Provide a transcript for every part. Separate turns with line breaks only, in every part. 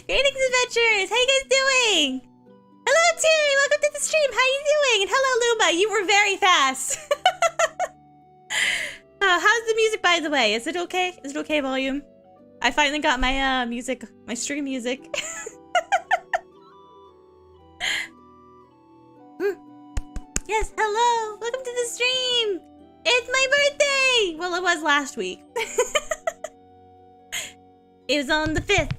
Greetings, adventurers! How you guys doing? Hello, Terry! Welcome to the stream! How you doing? And hello, Luma! You were very fast! How's the music, by the way? Is it okay? Is it okay volume? I finally got my, music, my stream music. Yes, hello! Welcome to the stream! It's my birthday! Well, it was last week. It was on the 5th.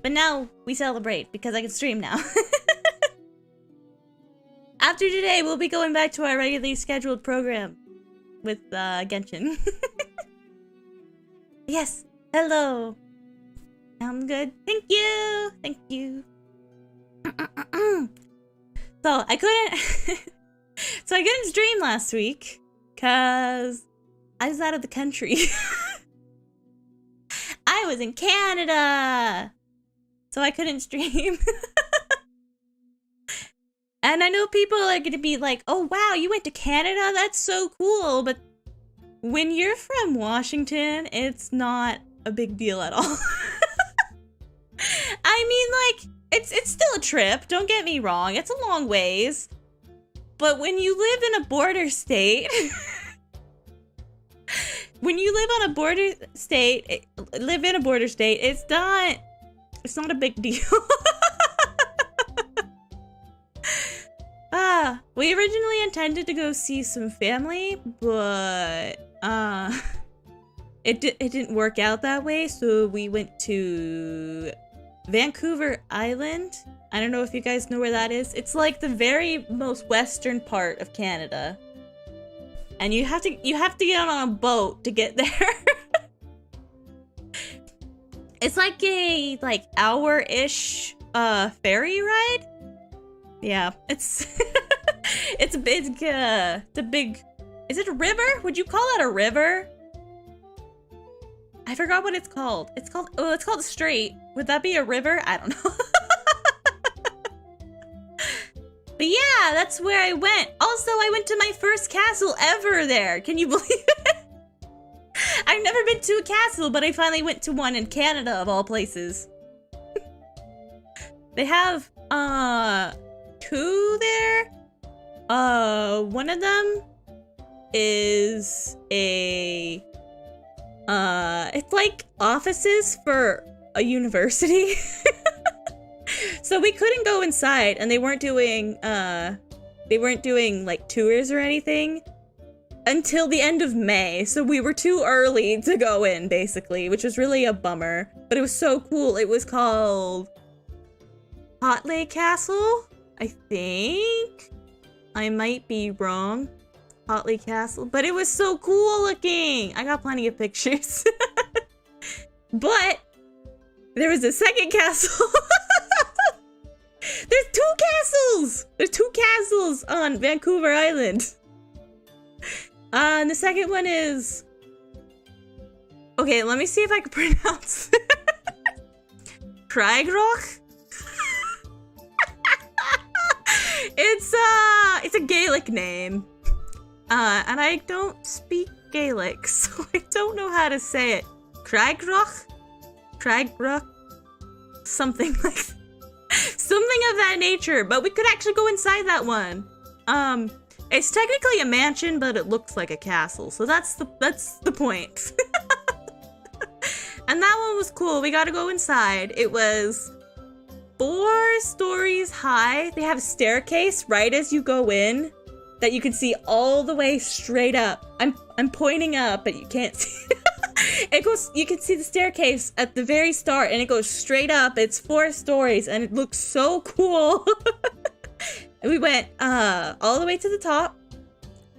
But now we celebrate because I can stream now. After today, we'll be going back to our regularly scheduled program with Genshin. Yes, hello. I'm good. Thank you. Thank you. So I couldn't stream last week because I was out of the country. I was in Canada. So I couldn't stream. And I know people are gonna be like, oh wow, you went to Canada? That's so cool. But when you're from Washington, it's not a big deal at all. I mean, like, it's still a trip, don't get me wrong. It's a long ways. But when you live in a border state, when you live on a border state, it's not a big deal. We originally intended to go see some family, but it didn't work out that way, so we went to Vancouver Island. I don't know if you guys know where that is. It's like the very most western part of Canada. And you have to get on a boat to get there. It's like a hour-ish ferry ride. Yeah, it's it's a big is it a river? Would you call it a river? I forgot what it's called. It's called a strait. Would that be a river? I don't know. But yeah, that's where I went. Also, I went to my first castle ever there. Can you believe it? I've never been to a castle, but I finally went to one in Canada, of all places. They have, 2 there. One of them is it's like offices for a university. So we couldn't go inside, and they weren't doing like tours or anything until the end of May, so we were too early to go in, basically, which was really a bummer. But it was so cool. It was called Hot Lake Castle, I think. I might be wrong. Hot Lake Castle, but it was so cool looking. I got plenty of pictures. But there was a second castle. There's 2 castles! There's 2 castles on Vancouver Island. And the second one is... Okay, let me see if I can pronounce it. Craigroch? It's a Gaelic name. And I don't speak Gaelic, so I don't know how to say it. Craigroch? Craigroch? Something like that. Something of that nature, but we could actually go inside that one. It's technically a mansion, but it looks like a castle, so that's the point. And that one was cool. We got to go inside. It was 4 stories high. They have a staircase right as you go in that you can see all the way straight up. I'm pointing up, but you can't see. It goes, you can see the staircase at the very start, and it goes straight up. It's 4 stories, and it looks so cool. And we went all the way to the top,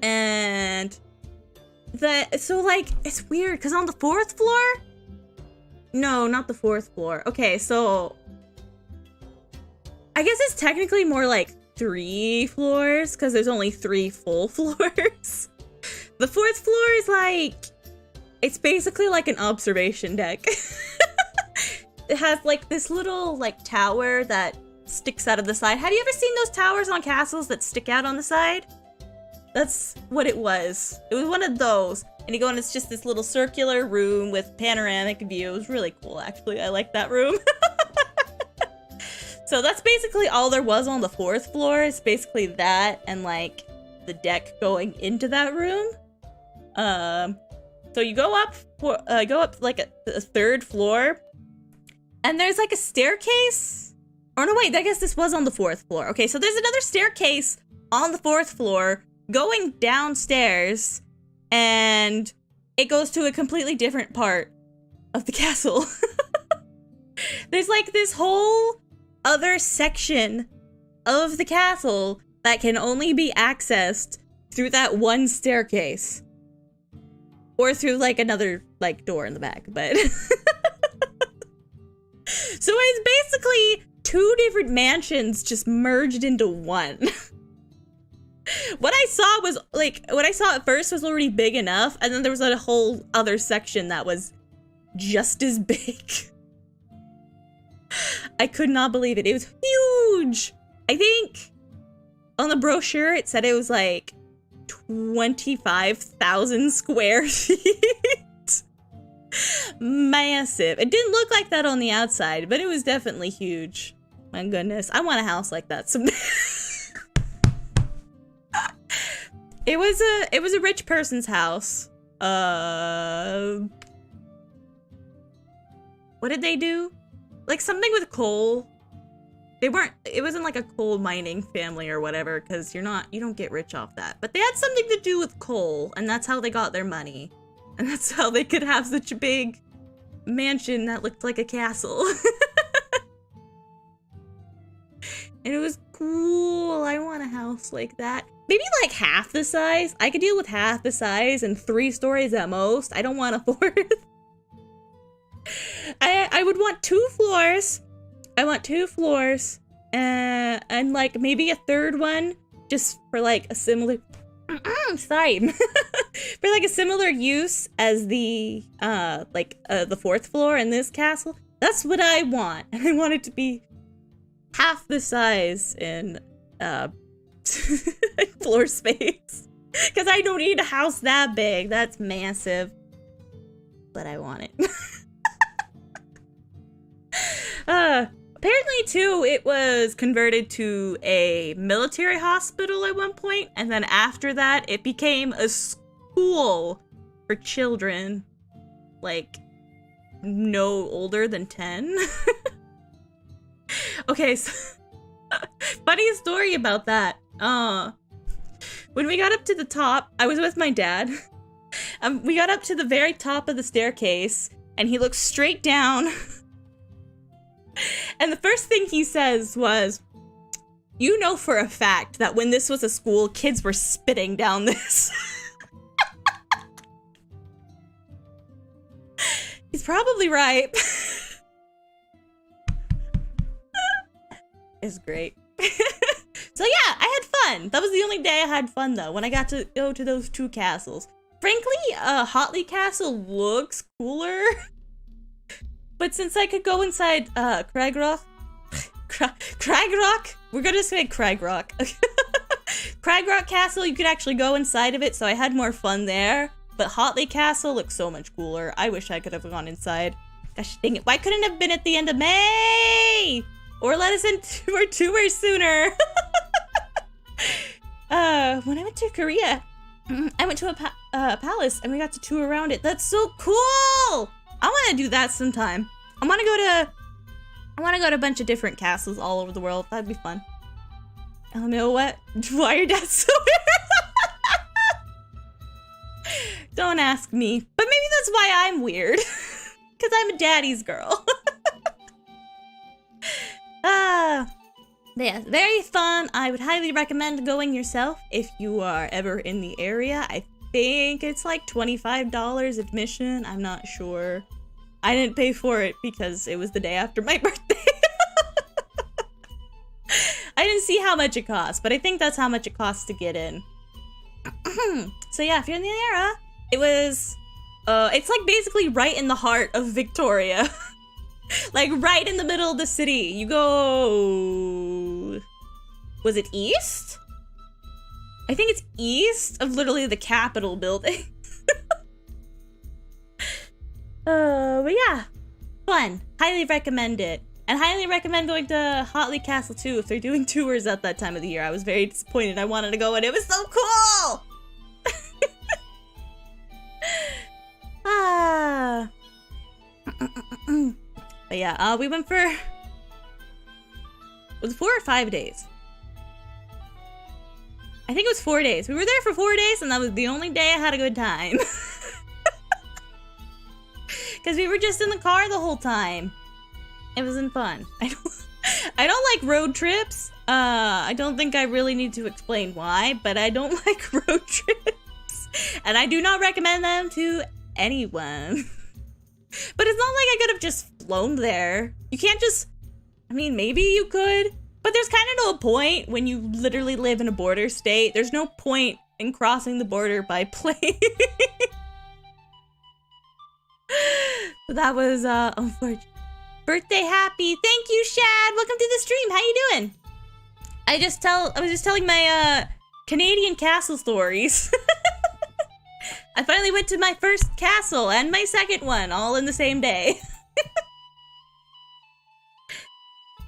and so like, it's weird, because on the 4th floor? No, not the 4th floor. Okay, so I guess it's technically more like 3 floors, because there's only 3 full floors. The 4th floor is like, it's basically like an observation deck. It has like this little like tower that sticks out of the side. Have you ever seen those towers on castles that stick out on the side? That's what it was. It was one of those. And you go in, it's just this little circular room with panoramic view. It was really cool, actually. I like that room. So that's basically all there was on the 4th floor. It's basically that and like the deck going into that room. So you go up like a 3rd floor, and there's like a staircase. Oh no, wait, I guess this was on the 4th floor. Okay, so there's another staircase on the 4th floor going downstairs, and it goes to a completely different part of the castle. There's like this whole other section of the castle that can only be accessed through that one staircase. Or through like another like door in the back, but so it's basically 2 different mansions just merged into one. What I saw at first was already big enough, and then there was a whole other section that was just as big. I could not believe it. It was huge. I think on the brochure it said it was like 25,000 square feet. Massive. It didn't look like that on the outside, but it was definitely huge. My goodness, I want a house like that someday. It was a rich person's house. What did they do? Like something with coal. It wasn't like a coal mining family or whatever, because you don't get rich off that. But they had something to do with coal, and that's how they got their money. And that's how they could have such a big mansion that looked like a castle. And it was cool. I want a house like that. Maybe like half the size. I could deal with half the size and 3 stories at most. I don't want a 4th. I would want 2 floors. I want 2 floors, and like maybe a 3rd one, just for like a similar, sorry, for like a similar use as the 4th floor in this castle. That's what I want, and I want it to be half the size in floor space, because I don't need a house that big. That's massive, but I want it. Apparently, too, it was converted to a military hospital at one point, and then after that, it became a school for children, like, no older than 10. Okay, so, funny story about that. When we got up to the top, I was with my dad. We got up to the very top of the staircase, and he looked straight down. And the first thing he says was, "You know for a fact that when this was a school, kids were spitting down this." He's probably right. It's great. So yeah, I had fun. That was the only day I had fun though, when I got to go to those 2 castles. Frankly, Hotley Castle looks cooler. But since I could go inside Cragrock, we're gonna say Cragrock. Cragrock Castle, you could actually go inside of it, so I had more fun there. But Hotley Castle looks so much cooler. I wish I could have gone inside. Gosh dang it, why couldn't it have been at the end of May? Or let us into our tour sooner. When I went to Korea, I went to a palace and we got to tour around it. That's so cool! I want to do that sometime. I want to go to a bunch of different castles all over the world. That'd be fun. I don't know what. Why your dad's so weird? Don't ask me. But maybe that's why I'm weird. Because I'm a daddy's girl. Yeah, very fun. I would highly recommend going yourself if you are ever in the area. I think it's like $25 admission. I'm not sure. I didn't pay for it because it was the day after my birthday. I didn't see how much it cost, but I think that's how much it costs to get in. So yeah, if you're in the area, it was, it's like basically right in the heart of Victoria. Like right in the middle of the city. You go, was it east? I think it's east of literally the Capitol building. But yeah, fun. Highly recommend it. And highly recommend going to Hotley Castle too if they're doing tours at that time of the year. I was very disappointed. I wanted to go and it was so cool! Ah. But yeah, we went for... Was it 4 or 5 days? I think it was 4 days. We were there for 4 days and that was the only day I had a good time. Because we were just in the car the whole time. It wasn't fun. I don't like road trips. I don't think I really need to explain why, but I don't like road trips. And I do not recommend them to anyone. But it's not like I could have just flown there. You can't just... I mean, maybe you could. But there's kind of no point when you literally live in a border state. There's no point in crossing the border by plane. So that was unfortunate. Birthday happy. Thank you, Shad. Welcome to the stream. How you doing? I was just telling my Canadian castle stories. I finally went to my first castle and my second one all in the same day.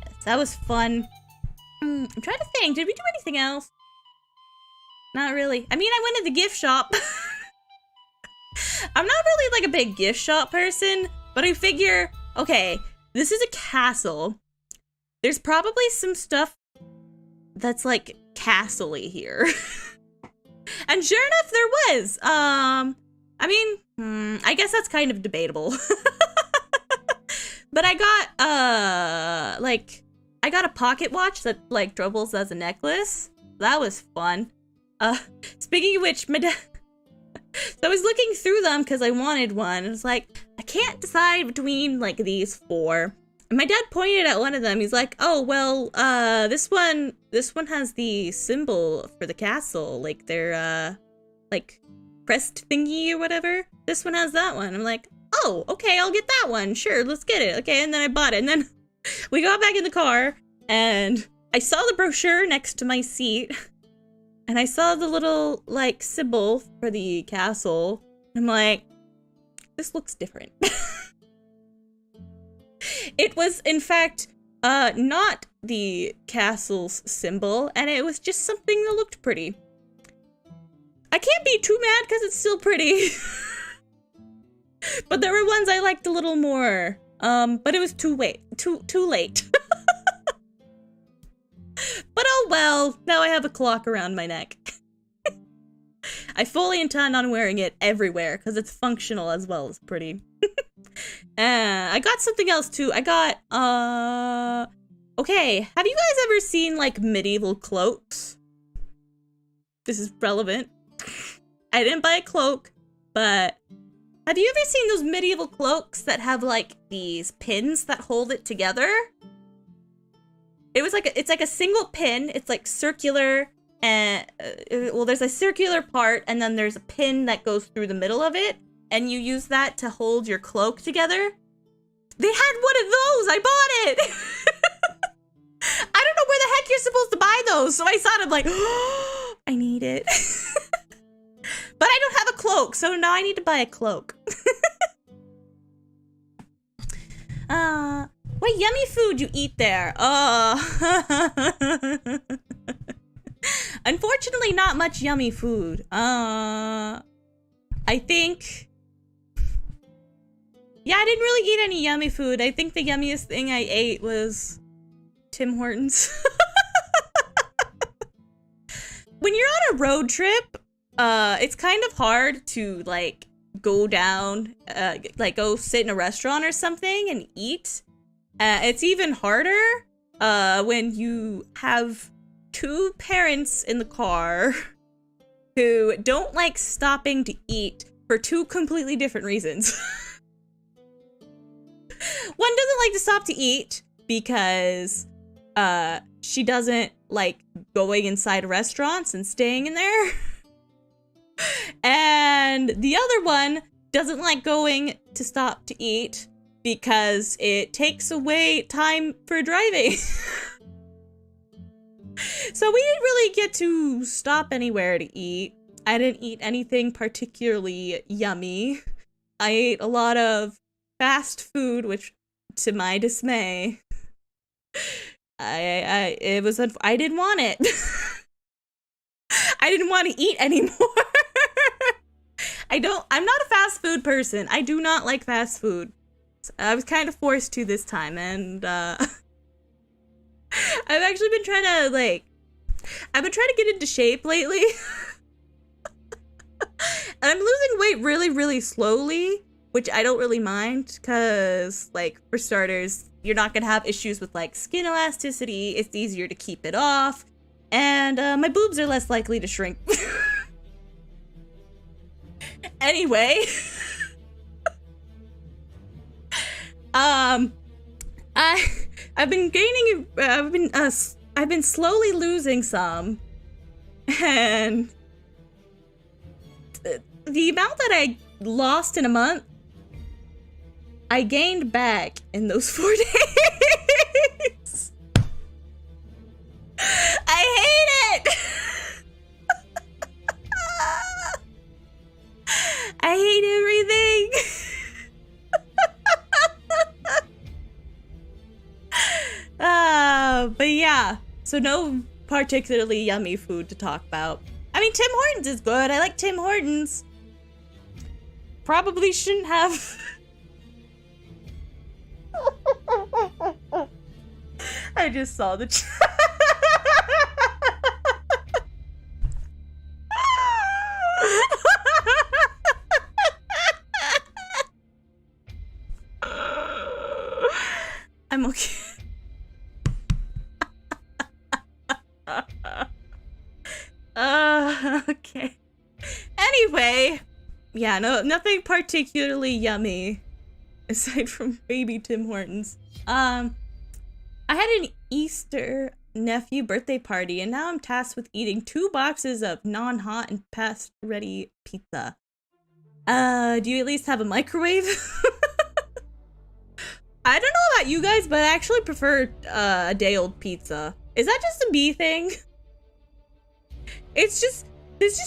Yes, that was fun. I'm trying to think. Did we do anything else? Not really. I mean, I went to the gift shop. I'm not really like a big gift shop person, but I figure, okay, this is a castle. There's probably some stuff that's like castle-y here. And sure enough, there was. I mean, I guess that's kind of debatable. But I got a pocket watch that like doubles as a necklace. That was fun. Speaking of which, my dad... So I was looking through them because I wanted one. And I was like, I can't decide between like these 4. And my dad pointed at one of them. He's like, oh, well, this one has the symbol for the castle. Like their, like crest thingy or whatever. This one has that one. I'm like, oh, okay, I'll get that one. Sure, let's get it. Okay, and then I bought it. And then we got back in the car and I saw the brochure next to my seat. And I saw the little, like, symbol for the castle. I'm like, this looks different. It was, in fact, not the castle's symbol, and it was just something that looked pretty. I can't be too mad because it's still pretty. But there were ones I liked a little more. But it was too late. But oh well, now I have a clock around my neck. I fully intend on wearing it everywhere because it's functional as well as pretty. I got something else too. I got, okay, have you guys ever seen like medieval cloaks? This is relevant. I didn't buy a cloak, but have you ever seen those medieval cloaks that have like these pins that hold it together? It was like it's like a single pin. It's like circular, and well, there's a circular part, and then there's a pin that goes through the middle of it, and you use that to hold your cloak together. They had one of those. I bought it. I don't know where the heck you're supposed to buy those, so I saw it. I'm like, oh, I need it. But I don't have a cloak, so now I need to buy a cloak. What yummy food you eat there? Unfortunately, not much yummy food. I think... Yeah, I didn't really eat any yummy food. I think the yummiest thing I ate was Tim Hortons. When you're on a road trip, it's kind of hard to, like, go down, go sit in a restaurant or something and eat. It's even harder when you have 2 parents in the car who don't like stopping to eat for 2 completely different reasons. One doesn't like to stop to eat because she doesn't like going inside restaurants and staying in there. And the other one doesn't like going to stop to eat because it takes away time for driving. So we didn't really get to stop anywhere to eat. I didn't eat anything particularly yummy. I ate a lot of fast food, which, to my dismay, I didn't want it. I didn't want to eat anymore. I'm not a fast food person. I do not like fast food. So I was kind of forced to this time, and I've actually been trying to get into shape lately. And I'm losing weight really, really slowly, which I don't really mind, because, like, for starters, you're not gonna have issues with, like, skin elasticity. It's easier to keep it off, and my boobs are less likely to shrink. Anyway, I've been slowly losing some, and the amount that I lost in a month, I gained back in those 4 days. I hate it. I hate everything. But yeah, so no particularly yummy food to talk about. I mean, Tim Hortons is good. I like Tim Hortons. Probably shouldn't have. I just saw the chat. I'm okay. Okay. Anyway, yeah, nothing particularly yummy aside from baby Tim Hortons. I had an Easter nephew birthday party, and now I'm tasked with eating 2 boxes of non-hot and past-ready pizza. Do you at least have a microwave? I don't know about you guys, but I actually prefer a day-old pizza. Is that just a me thing? There's just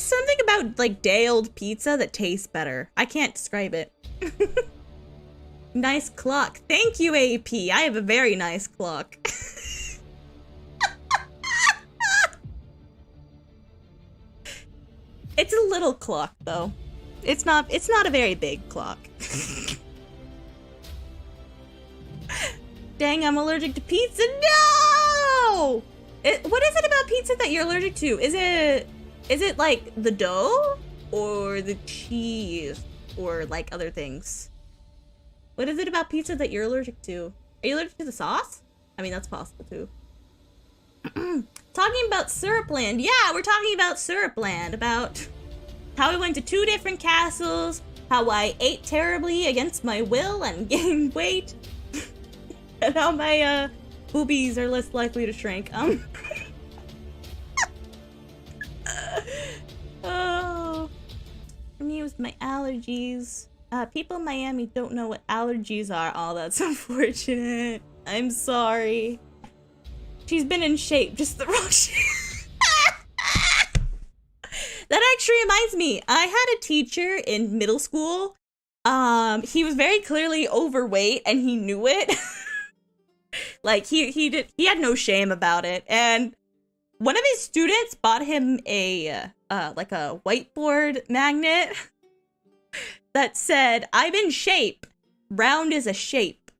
something about, like, day-old pizza that tastes better. I can't describe it. Nice clock. Thank you, AP. I have a very nice clock. It's a little clock, though. It's not a very big clock. Dang, I'm allergic to pizza. No! What is it about pizza that you're allergic to? Is it like the dough or the cheese or like other things? What is it about pizza that you're allergic to? Are you allergic to the sauce? I mean, that's possible too. Talking about Syrupland. Yeah, we're talking about Syrupland. About how I went to 2 different castles, how I ate terribly against my will and gained weight, and how my boobies are less likely to shrink. Oh, for me it was my allergies. People in Miami don't know what allergies are. Oh, that's unfortunate. I'm sorry. She's been in shape, just the wrong shape. That actually reminds me, I had a teacher in middle school. He was very clearly overweight and he knew it. Like he had no shame about it. And one of his students bought him a like a whiteboard magnet that said, "I'm in shape. Round is a shape."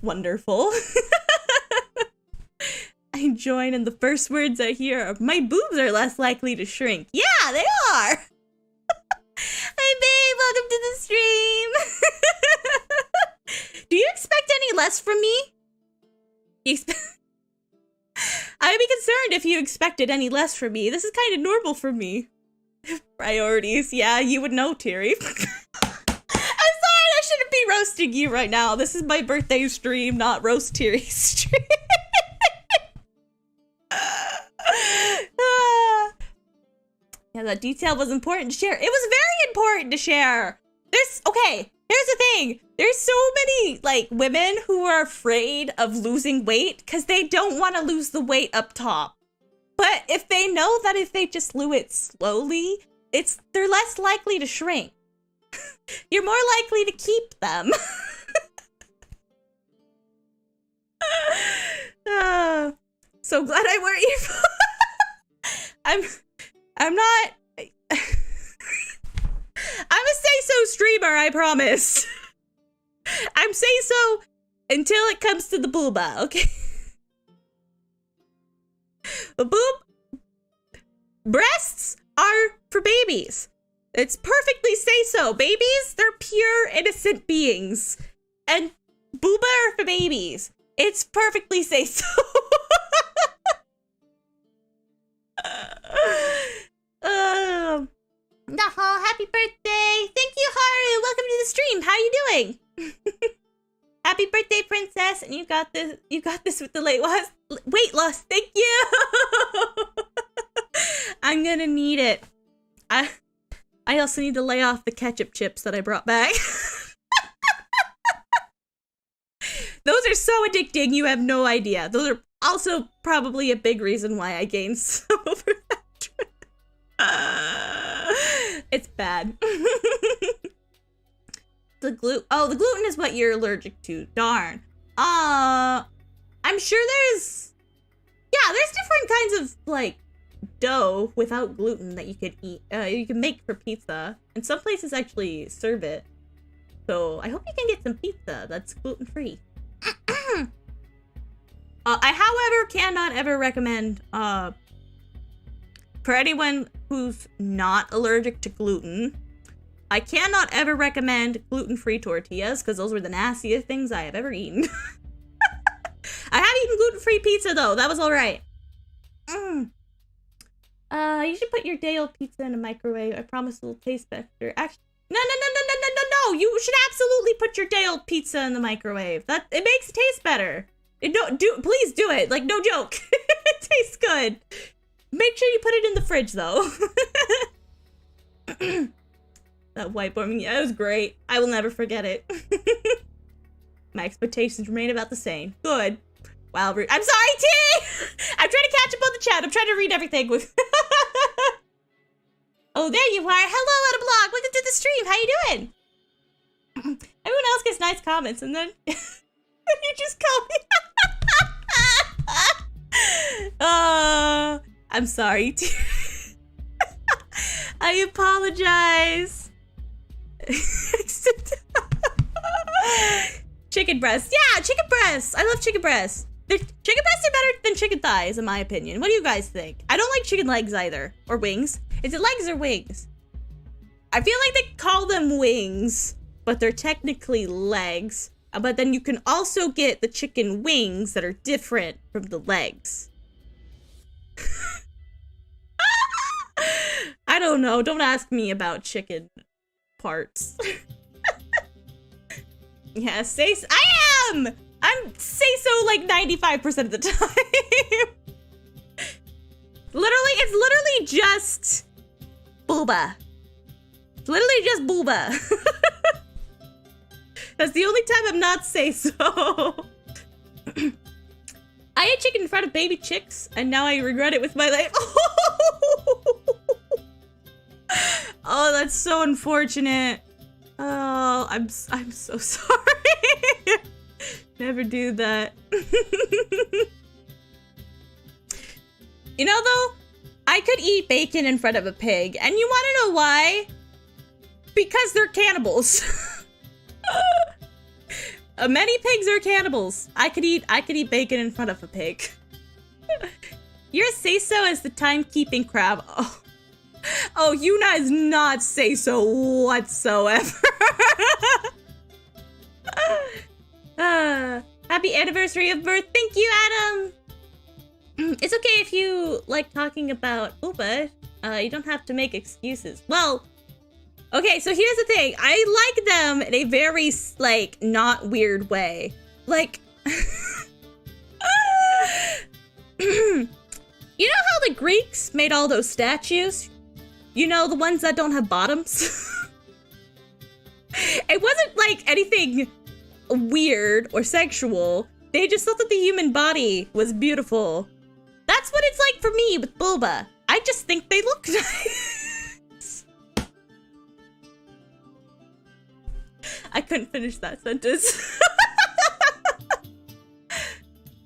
Wonderful. I join and the first words I hear are, "My boobs are less likely to shrink." Yeah, they are. Hi, babe. Welcome to the stream. Do you expect any less from me? I'd be concerned if you expected any less from me. This is kind of normal for me. Priorities. Yeah, you would know, Terry. I'm sorry, I shouldn't be roasting you right now. This is my birthday stream, not roast Terry's stream. Yeah, that detail was important to share. It was very important to share. Here's the thing. There's so many, like, women who are afraid of losing weight because they don't want to lose the weight up top. But if they know that if they just lose it slowly, they're less likely to shrink. You're more likely to keep them. So glad I wear earphones. I'm not. I'm a Seiso streamer, I promise. I'm Seiso until it comes to the booba, okay? The breasts are for babies. It's perfectly Seiso. Babies, they're pure, innocent beings. And booba are for babies. It's perfectly Seiso. No, happy birthday! Thank you, Haru. Welcome to the stream. How you doing? Happy birthday, princess! And you got this. You got this with the weight loss. Thank you. I'm gonna need it. I also need to lay off the ketchup chips that I brought back. Those are so addicting. You have no idea. Those are also probably a big reason why I gained some over that trip. It's bad. The gluten is what you're allergic to. Darn. I'm sure there's different kinds of like dough without gluten that you could eat. You can make for pizza, and some places actually serve it. So I hope you can get some pizza that's gluten free. I, however, cannot ever recommend for anyone who's not allergic to gluten. I cannot ever recommend gluten-free tortillas because those were the nastiest things I have ever eaten. I have eaten gluten-free pizza though. That was all right. You should put your day-old pizza in a microwave. I promise it'll taste better. Actually, no. You should absolutely put your day-old pizza in the microwave. It makes it taste better. Please do it. Like, no joke. It tastes good. Make sure you put it in the fridge though. That whiteboarding, yeah, it was great. I will never forget it. My expectations remain about the same. Good. Wow, rude. I'm sorry, T! I'm trying to catch up on the chat. I'm trying to read everything with... Oh, there you are. Hello, at a blog. Welcome to the stream. How you doing? Everyone else gets nice comments, and then... you just call me. I'm sorry, T. I apologize. Chicken breasts. Yeah, chicken breasts. I love chicken breasts. Chicken breasts are better than chicken thighs, in my opinion. What do you guys think? I don't like chicken legs either. Or wings. Is it legs or wings? I feel like they call them wings, but they're technically legs. But then you can also get the chicken wings that are different from the legs. I don't know. Don't ask me about chicken parts. Yeah, Seiso. I am! I'm Seiso like 95% of the time. It's literally just booba. It's literally just booba. That's the only time I'm not Seiso. I ate chicken in front of baby chicks, and now I regret it with my life. Oh, that's so unfortunate. Oh, I'm so sorry. Never do that. You know, though, I could eat bacon in front of a pig, and you want to know why? Because they're cannibals. Many pigs are cannibals. I could eat bacon in front of a pig. You're Seiso as the timekeeping crab. Oh, Yuna is not Seiso whatsoever. Happy anniversary of birth. Thank you, Adam. It's okay if you like talking about Upa. You don't have to make excuses. Well, okay, so here's the thing. I like them in a very, like, not weird way. Like, you know how the Greeks made all those statues? You know, the ones that don't have bottoms? It wasn't like anything weird or sexual. They just thought that the human body was beautiful. That's what it's like for me with Bulba. I just think they look nice. I couldn't finish that sentence.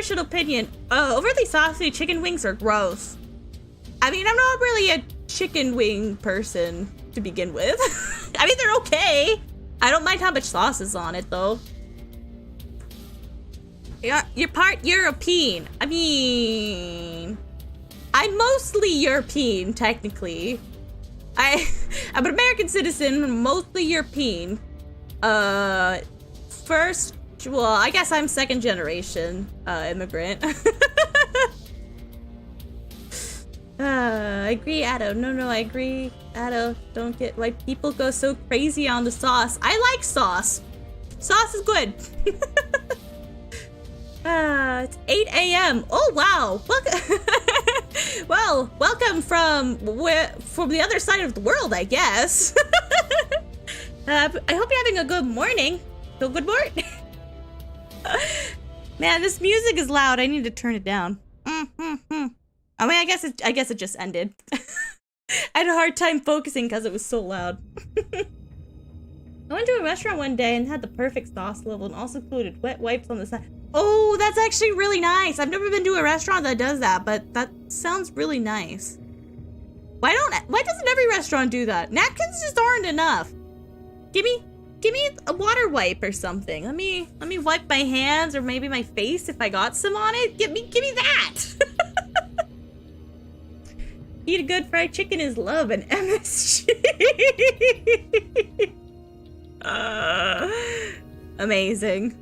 controversial opinion. Overly saucy chicken wings are gross. I mean, I'm not really a chicken wing person to begin with. I mean, they're okay. I don't mind how much sauce is on it, though. You're part European. I mean, I'm mostly European, technically. I'm an American citizen, mostly European. First, well, I guess I'm second generation immigrant. I agree, Addo. No, I agree, Addo. Don't get why people go so crazy on the sauce. I like sauce. Sauce is good. It's 8 a.m. Oh, wow. Well, welcome from the other side of the world, I guess. I hope you're having a good morning. So good morning. Man, this music is loud. I need to turn it down. I mean, I guess it just ended. I had a hard time focusing because it was so loud. I went to a restaurant one day and had the perfect sauce level and also included wet wipes on the side. Oh, that's actually really nice. I've never been to a restaurant that does that, but that sounds really nice. Why doesn't every restaurant do that? Napkins just aren't enough. Give me a water wipe or something. Let me wipe my hands or maybe my face if I got some on it. Give me that. Eat a good fried chicken is love and MSG. Amazing.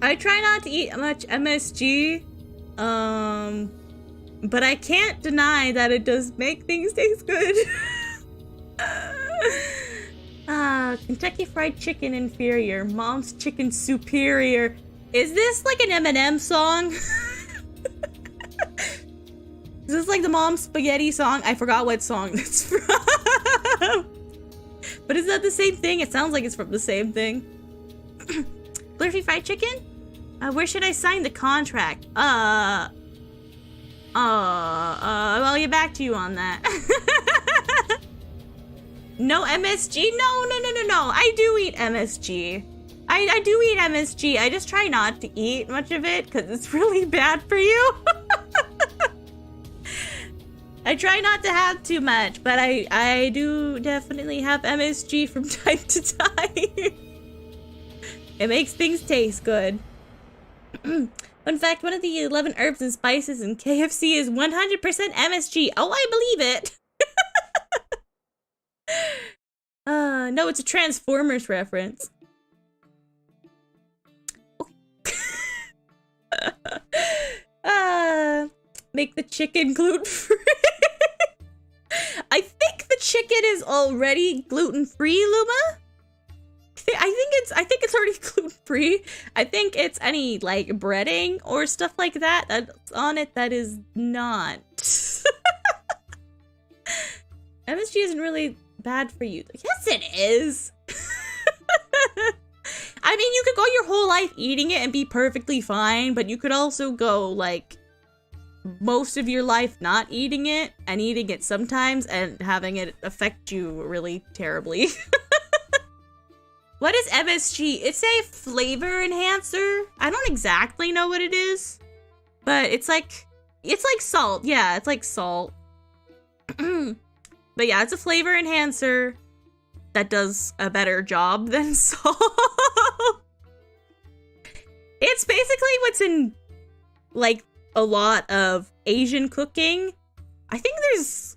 I try not to eat much MSG, but I can't deny that it does make things taste good. Kentucky Fried Chicken inferior, Mom's Chicken superior. Is this like an Eminem song? Is this like the Mom's Spaghetti song? I forgot what song that's from. But is that the same thing? It sounds like it's from the same thing. Blurfy Fried Chicken? Where should I sign the contract? I'll get back to you on that. No MSG? No. I do eat MSG. I do eat MSG. I just try not to eat much of it because it's really bad for you. I try not to have too much, but I do definitely have MSG from time to time. It makes things taste good. In fact, one of the 11 herbs and spices in KFC is 100% MSG. Oh, I believe it. No, it's a Transformers reference. Make the chicken gluten-free. I think the chicken is already gluten-free, Luma. I think it's already gluten-free. I think it's any like breading or stuff like that that's on it that is not. MSG isn't really bad for you. Yes, it is. I mean, you could go your whole life eating it and be perfectly fine, but you could also go like most of your life not eating it and eating it sometimes and having it affect you really terribly. What is MSG? It's a flavor enhancer. I don't exactly know what it is, but it's like salt. Yeah, it's like salt. But yeah, it's a flavor enhancer that does a better job than salt. It's basically what's in like a lot of Asian cooking. I think there's,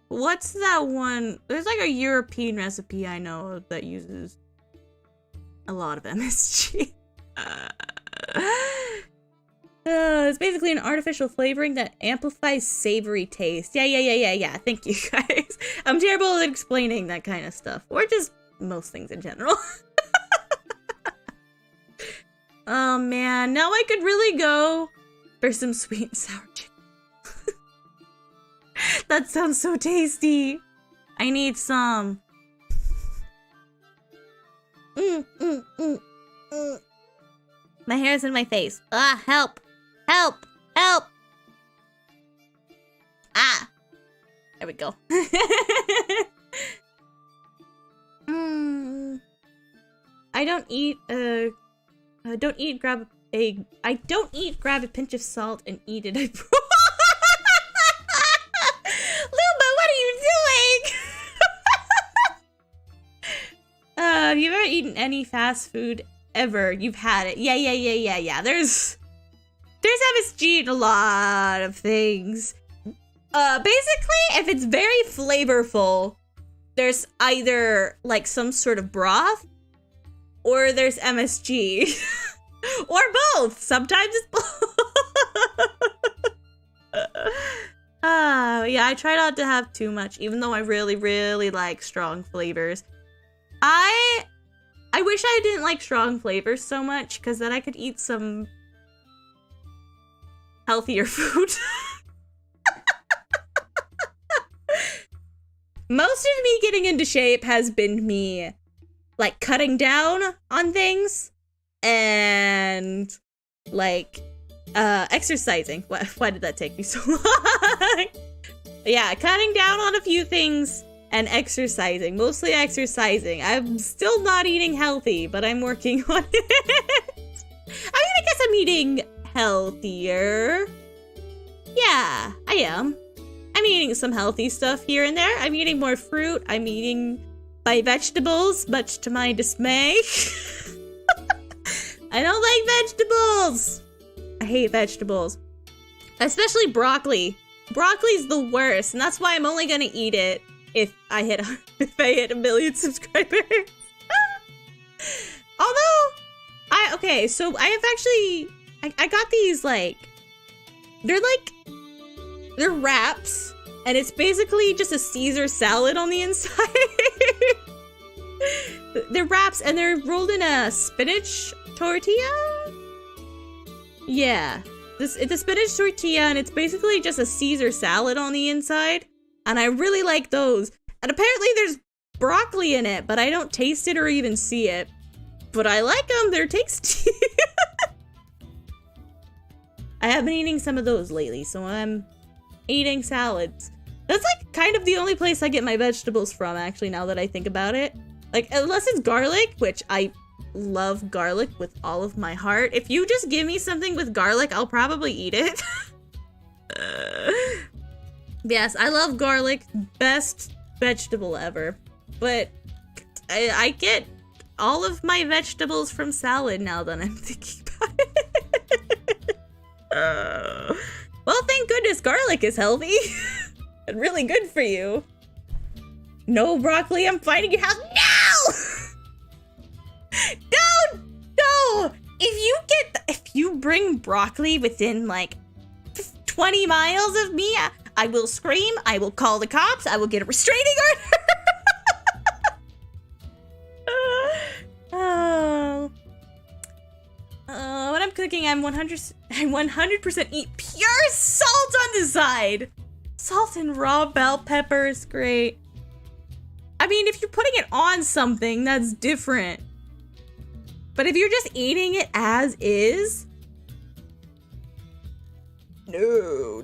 what's that one? There's like a European recipe I know that uses a lot of MSG. It's basically an artificial flavoring that amplifies savory taste. Yeah. Thank you, guys. I'm terrible at explaining that kind of stuff. Or just most things in general. Oh, man. Now I could really go for some sweet and sour chicken. That sounds so tasty. I need some. My hair's in my face. Ah, help. Help! Help! Ah! There we go. I don't eat grab I don't eat, grab a pinch of salt and eat it. Luba, what are you doing? Have you ever eaten any fast food ever? You've had it. Yeah. There's MSG in a lot of things. Basically, if it's very flavorful, there's either like some sort of broth or there's MSG. Or both. Sometimes it's both. Yeah, I try not to have too much, even though I really like strong flavors. I wish I didn't like strong flavors so much, because then I could eat some healthier food. Most of me getting into shape has been me, like, cutting down on things and, like, exercising. Why did that take me so long? Yeah, cutting down on a few things and exercising. Mostly exercising. I'm still not eating healthy, but I'm working on it. I guess I'm eating healthier. Yeah, I am. I'm eating some healthy stuff here and there. I'm eating more fruit. I'm eating my vegetables, much to my dismay. I don't like vegetables. I hate vegetables. Especially broccoli. Broccoli's the worst, and that's why I'm only gonna eat it if I hit 1 million subscribers. Although, okay, so I have actually, I got these, like, they're wraps, and it's basically just a Caesar salad on the inside. They're wraps, and they're rolled in a spinach tortilla? Yeah. It's a spinach tortilla, and it's basically just a Caesar salad on the inside. And I really like those. And apparently there's broccoli in it, but I don't taste it or even see it. But I like them. They're tasty. I have been eating some of those lately, so I'm eating salads. That's like kind of the only place I get my vegetables from, actually, now that I think about it. Like, unless it's garlic, which I love garlic with all of my heart. If you just give me something with garlic, I'll probably eat it. Yes, I love garlic. Best vegetable ever. But I get all of my vegetables from salad now that I'm thinking about it. Well, thank goodness garlic is healthy. And really good for you. No broccoli, I'm fighting your house. No! No! If you bring broccoli within like 20 miles of me, I will scream, I will call the cops, I will get a restraining order. When I'm cooking, I 100% eat pure salt on the side. Salt and raw bell pepper is great. I mean, if you're putting it on something, that's different. But if you're just eating it as is, no.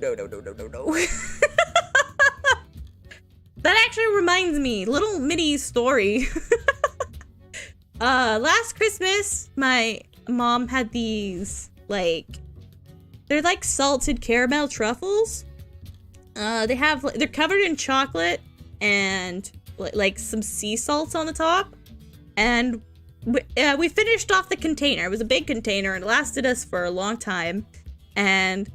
That actually reminds me, little mini story. Last Christmas, my mom had these, like, they're like salted caramel truffles. They're covered in chocolate and like some sea salts on the top. And we finished off the container. It was a big container and it lasted us for a long time. And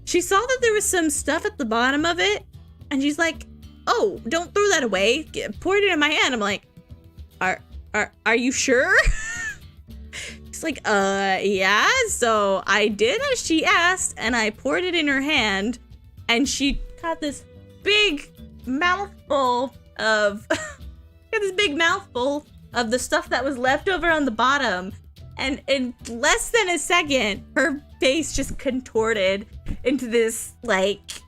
she saw that there was some stuff at the bottom of it, and she's like, "Oh, don't throw that away." Poured it in my hand. I'm like, "Are you sure?" She's like, yeah. So I did as she asked, and I poured it in her hand, and she got this big mouthful of the stuff that was left over on the bottom. And in less than a second, her face just contorted into this, like,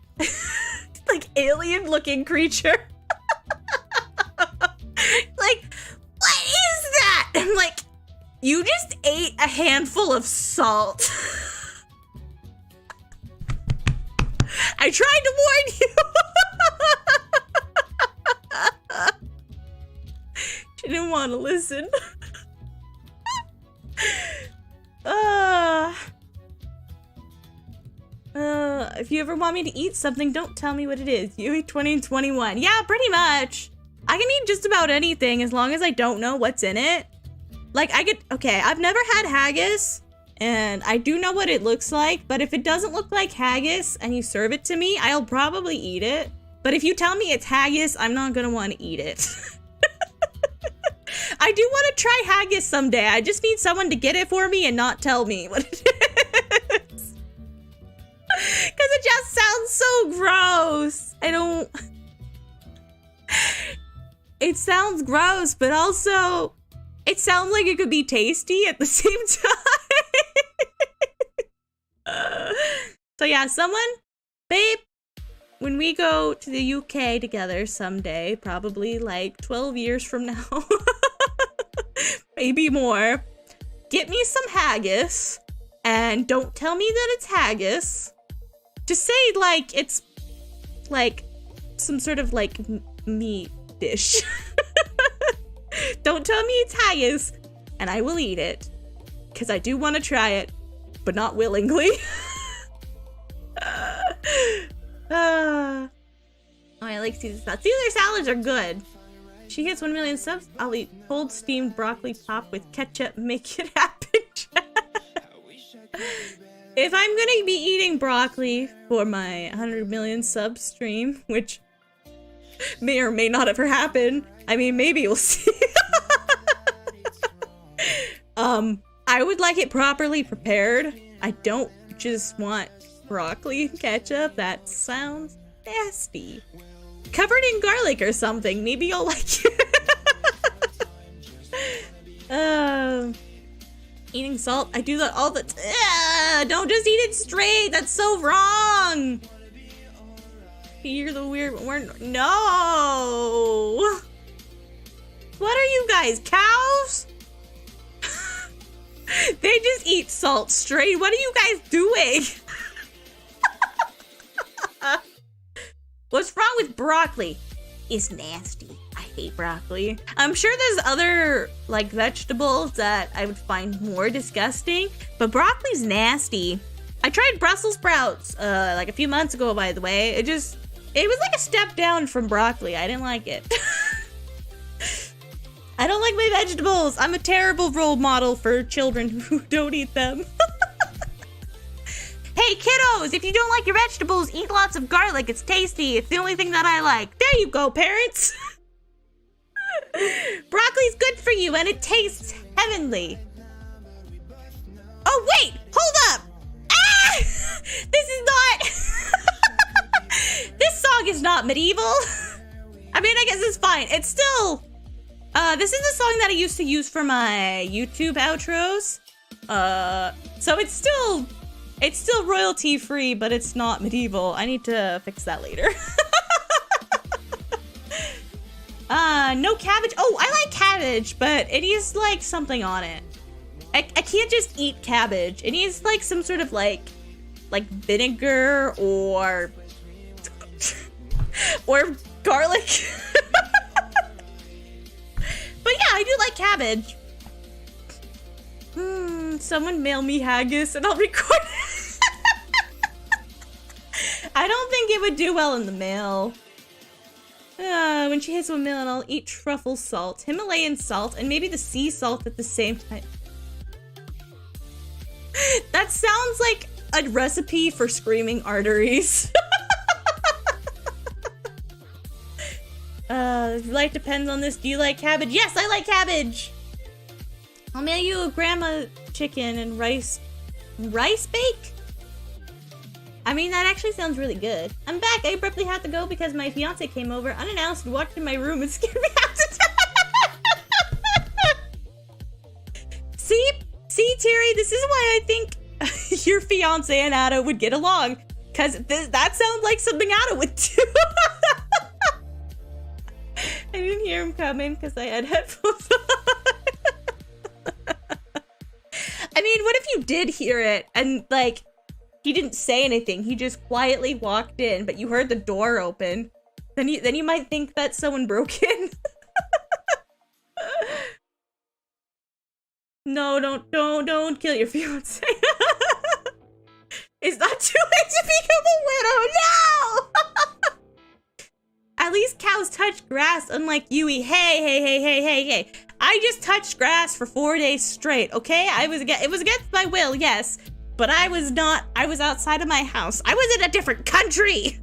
like alien-looking creature. Like, what is that? I'm like, you just ate a handful of salt. I tried to warn you. She didn't want to listen. if you ever want me to eat something, don't tell me what it is. You eat 20 and 21. Yeah, pretty much. I can eat just about anything as long as I don't know what's in it. Like, okay, I've never had haggis, and I do know what it looks like, but if it doesn't look like haggis and you serve it to me, I'll probably eat it. But if you tell me it's haggis, I'm not gonna want to eat it. I do want to try haggis someday. I just need someone to get it for me and not tell me what it is. Because it just sounds so gross. It sounds gross, but also it sounds like it could be tasty at the same time. So yeah, babe, when we go to the UK together someday, probably like 12 years from now, maybe more, get me some haggis, and don't tell me that it's haggis. Just say like it's like some sort of like meat dish. Don't tell me it's haggis, and I will eat it, because I do want to try it, but not willingly. Oh, I like Caesar salads. Caesar salads are good. She hits 1 million subs. I'll eat cold steamed broccoli pop with ketchup. Make it happen. If I'm gonna be eating broccoli for my 100 million sub stream, which may or may not ever happen, I mean, maybe we'll see. I would like it properly prepared. I don't just want broccoli and ketchup. That sounds nasty. Covered in garlic or something. Maybe you'll like it. Eating salt. I do that all the time. Don't just eat it straight. That's so wrong. You're the weird one. No. What are you guys? Cows? They just eat salt straight. What are you guys doing? What's wrong with broccoli? It's nasty. I hate broccoli. I'm sure there's other like vegetables that I would find more disgusting, but broccoli's nasty. I tried Brussels sprouts like a few months ago, by the way. It was like a step down from broccoli. I didn't like it. I don't like my vegetables. I'm a terrible role model for children who don't eat them. Hey kiddos, if you don't like your vegetables, eat lots of garlic. It's tasty. It's the only thing that I like. There you go, parents. Broccoli's good for you and it tastes heavenly. Oh wait, hold up. Ah! This is not... This song is not medieval. I mean, I guess it's fine. It's still... this is the song that I used to use for my YouTube outros. So it's still royalty free, but it's not medieval. I need to fix that later. No cabbage. Oh, I like cabbage, but it needs like something on it. I can't just eat cabbage. It needs like some sort of like vinegar or garlic. But yeah, I do like cabbage. Someone mail me haggis and I'll record it. I don't think it would do well in the mail. When she hits 1 million, I'll eat truffle salt, Himalayan salt, and maybe the sea salt at the same time. That sounds like a recipe for screaming arteries. Life depends on this. Do you like cabbage? Yes, I like cabbage. I'll mail you a grandma chicken and rice bake? I mean, that actually sounds really good. I'm back. I abruptly had to go because my fiance came over unannounced, walked in my room, and scared me half to death. See, Terry, this is why I think your fiance and Ada would get along. Because that sounds like something Ada would do. I didn't hear him coming because I had headphones on. I mean, what if you did hear it and, like, he didn't say anything, he just quietly walked in, but you heard the door open? Then you might think that someone broke in. No, don't kill your fiance. It's not too late to become a grass, unlike Yui. Hey. I just touched grass for 4 days straight, okay? It was against my will, yes. But I was outside of my house. I was in a different country.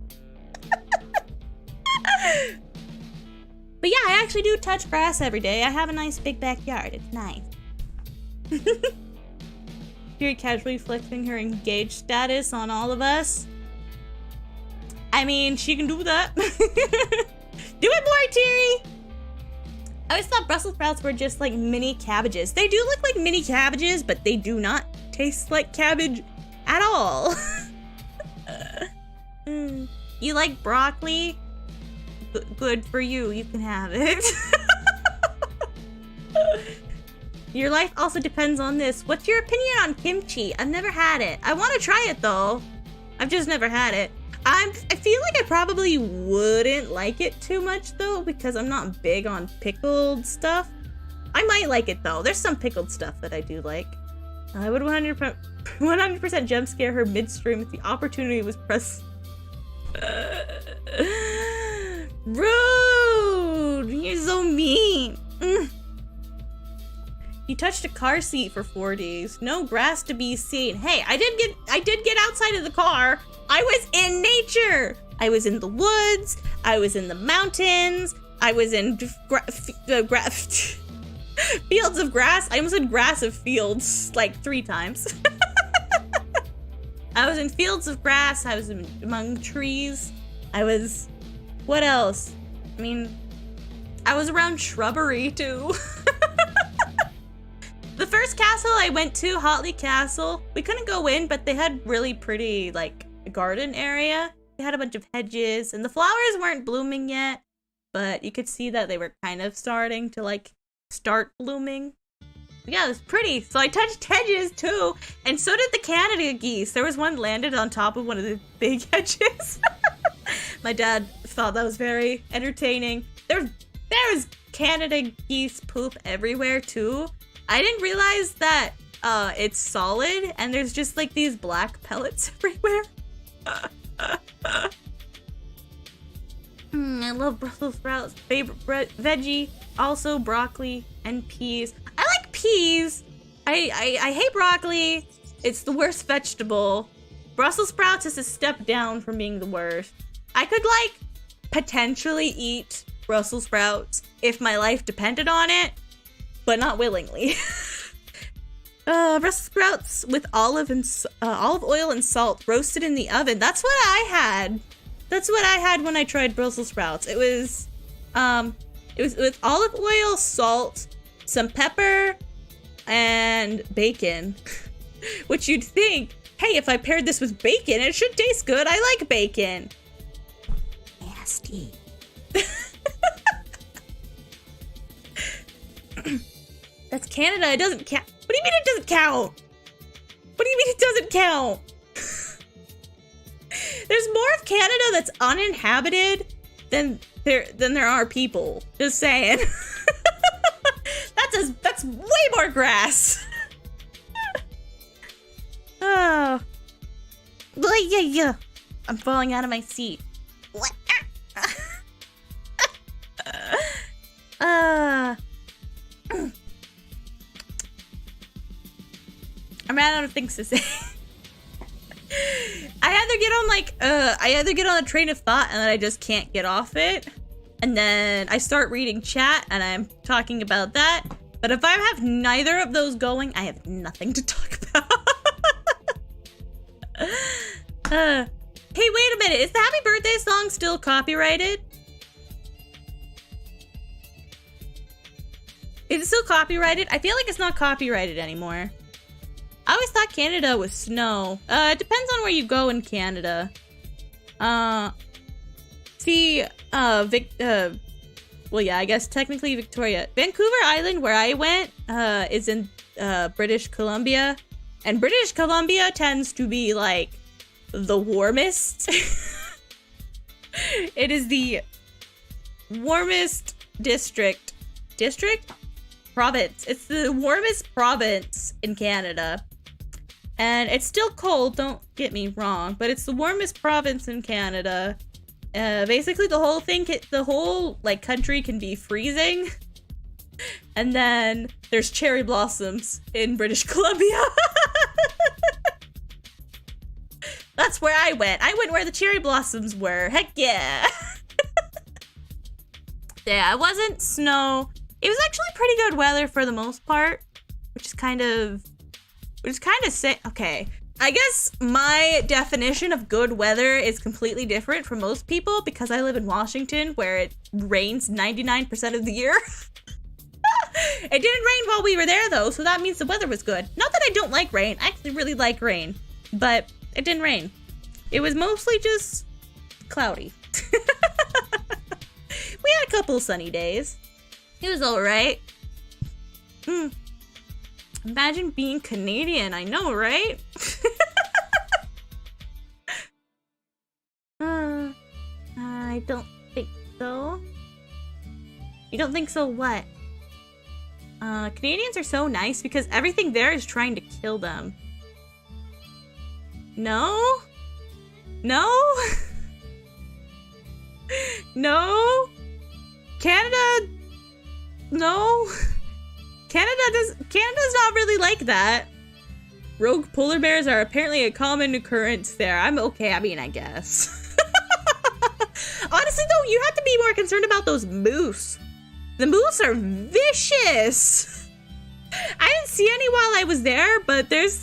But yeah, I actually do touch grass every day. I have a nice big backyard. It's nice. Very casually flexing her engaged status on all of us. I mean, she can do that. Do it more, Teary! I always thought Brussels sprouts were just like mini cabbages. They do look like mini cabbages, but they do not taste like cabbage at all. You like broccoli? Good for you. You can have it. Your life also depends on this. What's your opinion on kimchi? I've never had it. I want to try it though. I've just never had it. I feel like I probably wouldn't like it too much though, because I'm not big on pickled stuff. I might like it though. There's some pickled stuff that I do like. I would 100% jump scare her midstream if the opportunity was pressed. Rude! You're so mean. You touched a car seat for 4 days. No grass to be seen. Hey, I did get outside of the car. I was in nature. I was in the woods. I was in the mountains. I was in fields of grass. I almost said grass of fields like 3 times. I was in fields of grass. I was among trees. What else? I mean, I was around shrubbery too. The first castle I went to, Hotley Castle, we couldn't go in, but they had really pretty, like, garden area. They had a bunch of hedges, and the flowers weren't blooming yet, but you could see that they were kind of starting to, like, start blooming. But yeah, it was pretty. So I touched hedges, too, and so did the Canada geese. There was one landed on top of one of the big hedges. My dad thought that was very entertaining. There was Canada geese poop everywhere, too. I didn't realize that it's solid and there's just like these black pellets everywhere. I love Brussels sprouts. Favorite veggie, also broccoli and peas. I like peas. I hate broccoli. It's the worst vegetable. Brussels sprouts is a step down from being the worst. I could like potentially eat Brussels sprouts if my life depended on it, but not willingly. Brussels sprouts with olive oil and salt roasted in the oven. That's what I had. That's what I had when I tried Brussels sprouts. It was with olive oil, salt, some pepper, and bacon. Which you'd think, hey, if I paired this with bacon, it should taste good. I like bacon. Nasty. That's Canada. It doesn't count. What do you mean it doesn't count? What do you mean it doesn't count? There's more of Canada that's uninhabited than there are people. Just saying. That's way more grass. Oh. Yeah. I'm falling out of my seat. What? I ran out of things to say. I either get on a train of thought and then I just can't get off it. And then I start reading chat and I'm talking about that. But if I have neither of those going, I have nothing to talk about. Hey, wait a minute. Is the happy birthday song still copyrighted? Is it still copyrighted? I feel like it's not copyrighted anymore. I always thought Canada was snow. It depends on where you go in Canada. Well, yeah, I guess technically Victoria. Vancouver Island, where I went, is in British Columbia. And British Columbia tends to be, like, the warmest. It is the warmest province. It's the warmest province in Canada. And it's still cold, don't get me wrong, but it's the warmest province in Canada. Basically the whole like country can be freezing. And then there's cherry blossoms in British Columbia. That's where I went. I went where the cherry blossoms were. Heck yeah. Yeah, it wasn't snow. It was actually pretty good weather for the most part, which is kind of okay. I guess my definition of good weather is completely different from most people because I live in Washington where it rains 99% of the year. It didn't rain while we were there though, so that means the weather was good. Not that I don't like rain. I actually really like rain, but it didn't rain. It was mostly just cloudy. We had a couple sunny days. It was alright. Imagine being Canadian, I know, right? I don't think so. You don't think so what? Canadians are so nice because everything there is trying to kill them. No? No? No? Canada? No? Canada's not really like that. Rogue polar bears are apparently a common occurrence there. I'm okay, I mean, I guess. Honestly though, you have to be more concerned about those moose. The moose are vicious. I didn't see any while I was there, but there's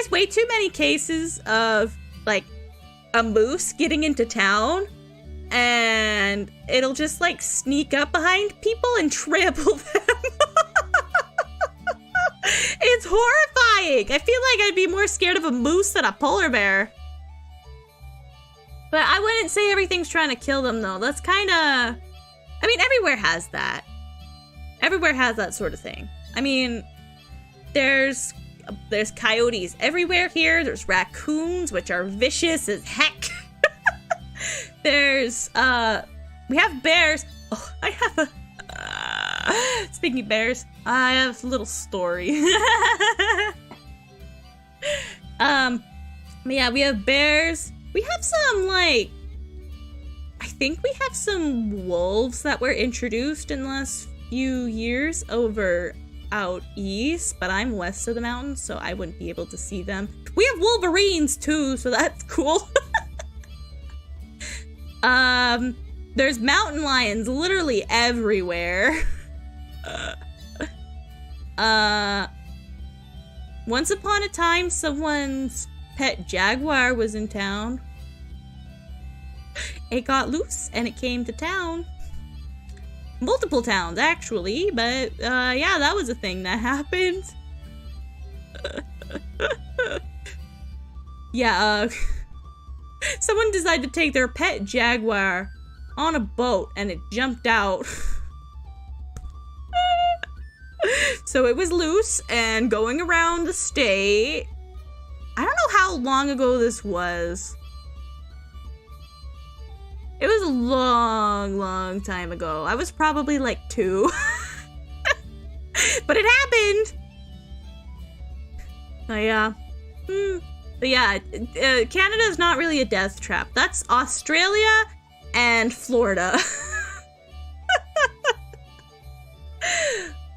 way too many cases of like a moose getting into town and it'll just like sneak up behind people and trample them. It's horrifying. I feel like I'd be more scared of a moose than a polar bear. But I wouldn't say everything's trying to kill them though. That's kind of, I mean, everywhere has that. Everywhere has that sort of thing. I mean, there's coyotes everywhere here. There's raccoons, which are vicious as heck. There's, we have bears. Oh, I have a, speaking of bears, I have a little story. Yeah, we have bears. We have some, like, I think we have some wolves that were introduced in the last few years over out east, but I'm west of the mountains, so I wouldn't be able to see them. We have wolverines too, so that's cool. There's mountain lions literally everywhere. Once upon a time, someone's pet jaguar was in town. It got loose and it came to town. Multiple towns, actually, but yeah, that was a thing that happened. Yeah, someone decided to take their pet jaguar on a boat and it jumped out. So it was loose and going around the state. I don't know how long ago this was. It was a long time ago. I was probably like 2. But it happened. Yeah. But yeah, Canada's not really a death trap. That's Australia and Florida.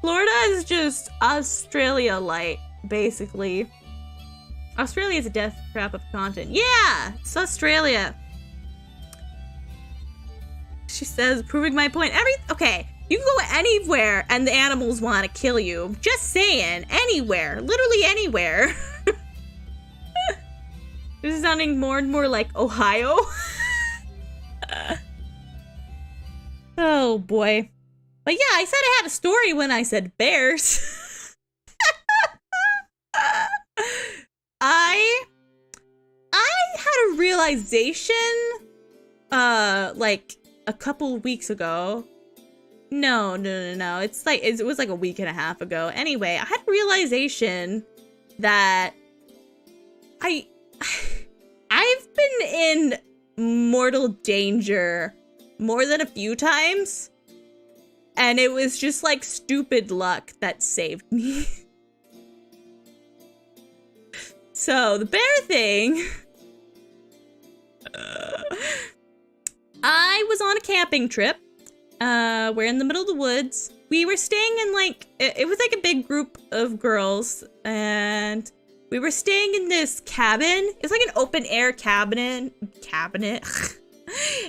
Florida is just Australia light, basically. Australia is a death trap of content. Yeah, it's Australia. She says, proving my point. Okay, you can go anywhere and the animals want to kill you. Just saying, anywhere, literally anywhere. This is sounding more and more like Ohio. Oh boy. But yeah, I said I had a story when I said bears. I had a realization, like a couple weeks ago. No. It's like, it was like a week and a half ago. Anyway, I had a realization that I've been in mortal danger more than a few times. And it was just like stupid luck that saved me. So the bear thing. was on a camping trip. We're in the middle of the woods. We were staying in like, it was like a big group of girls, and we were staying in this cabin. It was like an open air cabinet. It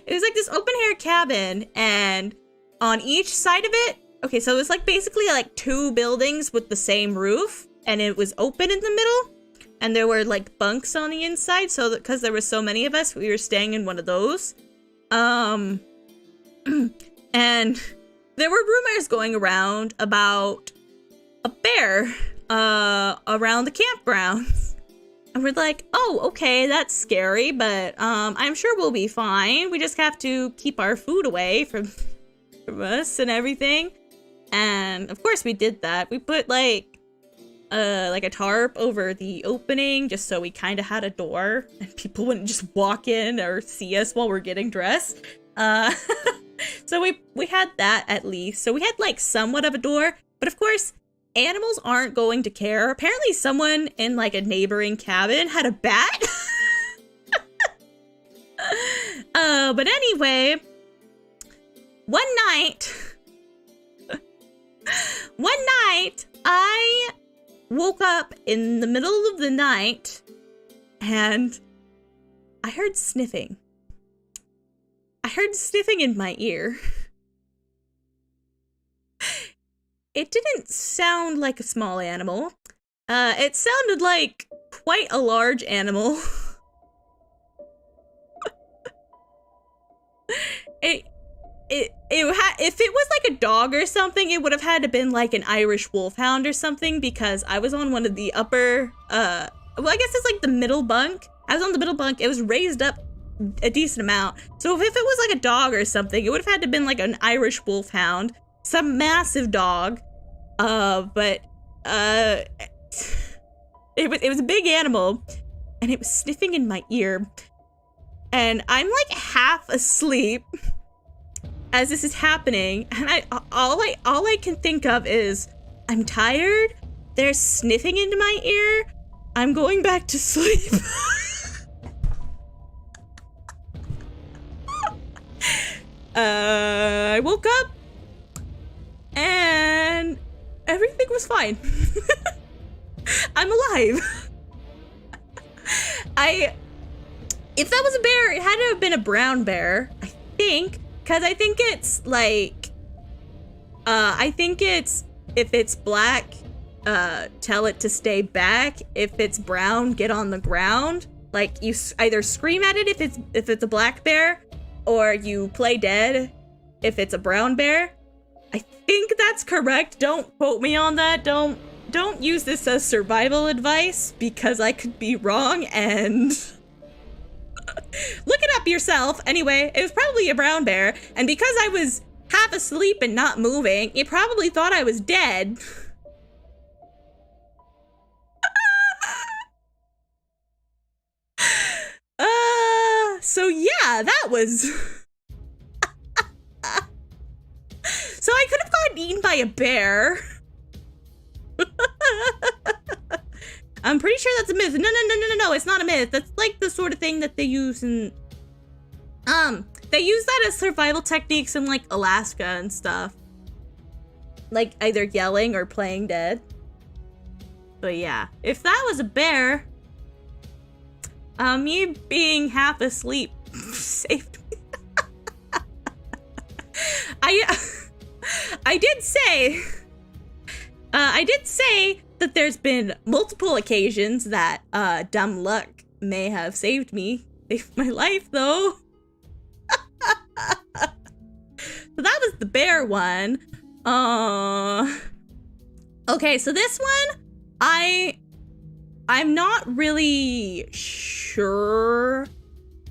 was like this open air cabin, and on each side of it, okay, so it was like basically like 2 buildings with the same roof, and it was open in the middle, and there were like bunks on the inside, so that because there were so many of us, we were staying in one of those. And there were rumors going around about a bear around the campgrounds. And we're like, oh, okay, that's scary, but I'm sure we'll be fine. We just have to keep our food away from us and everything. And of course we did that. We put like a tarp over the opening just so we kind of had a door and people wouldn't just walk in or see us while we're getting dressed. So we had that at least. So we had like somewhat of a door, but of course animals aren't going to care. Apparently someone in like a neighboring cabin had a bat. But anyway, one night I woke up in the middle of the night and I heard sniffing. I heard sniffing in my ear. It didn't sound like a small animal. It sounded like quite a large animal. If it was like a dog or something, it would have had to been like an Irish wolfhound or something, because I was on one of the upper, well, I guess it's like the middle bunk. I was on the middle bunk. It was raised up a decent amount. So if it was like a dog or something, it would have had to been like an Irish wolfhound, some massive dog. But it was a big animal, and it was sniffing in my ear, and I'm like half asleep as this is happening, and all I can think of is, I'm tired, they're sniffing into my ear, I'm going back to sleep. I woke up and everything was fine. I'm alive. If that was a bear, it had to have been a brown bear, I think, because I think it's like, if it's black, tell it to stay back. If it's brown, get on the ground. Like, you either scream at it if it's a black bear, or you play dead if it's a brown bear. I think that's correct. Don't quote me on that. Don't use this as survival advice, because I could be wrong, and look it up yourself. Anyway, it was probably a brown bear, and because I was half asleep and not moving, it probably thought I was dead. So yeah, that was... So I could have gotten eaten by a bear. I'm pretty sure that's a myth. No, it's not a myth. That's like the sort of thing that they use in... They use that as survival techniques in like Alaska and stuff. Like either yelling or playing dead. But yeah, if that was a bear, me being half asleep saved me. I did say that there's been multiple occasions that dumb luck may have saved my life, though. So that was the bear one. Okay, so this one, I'm not really sure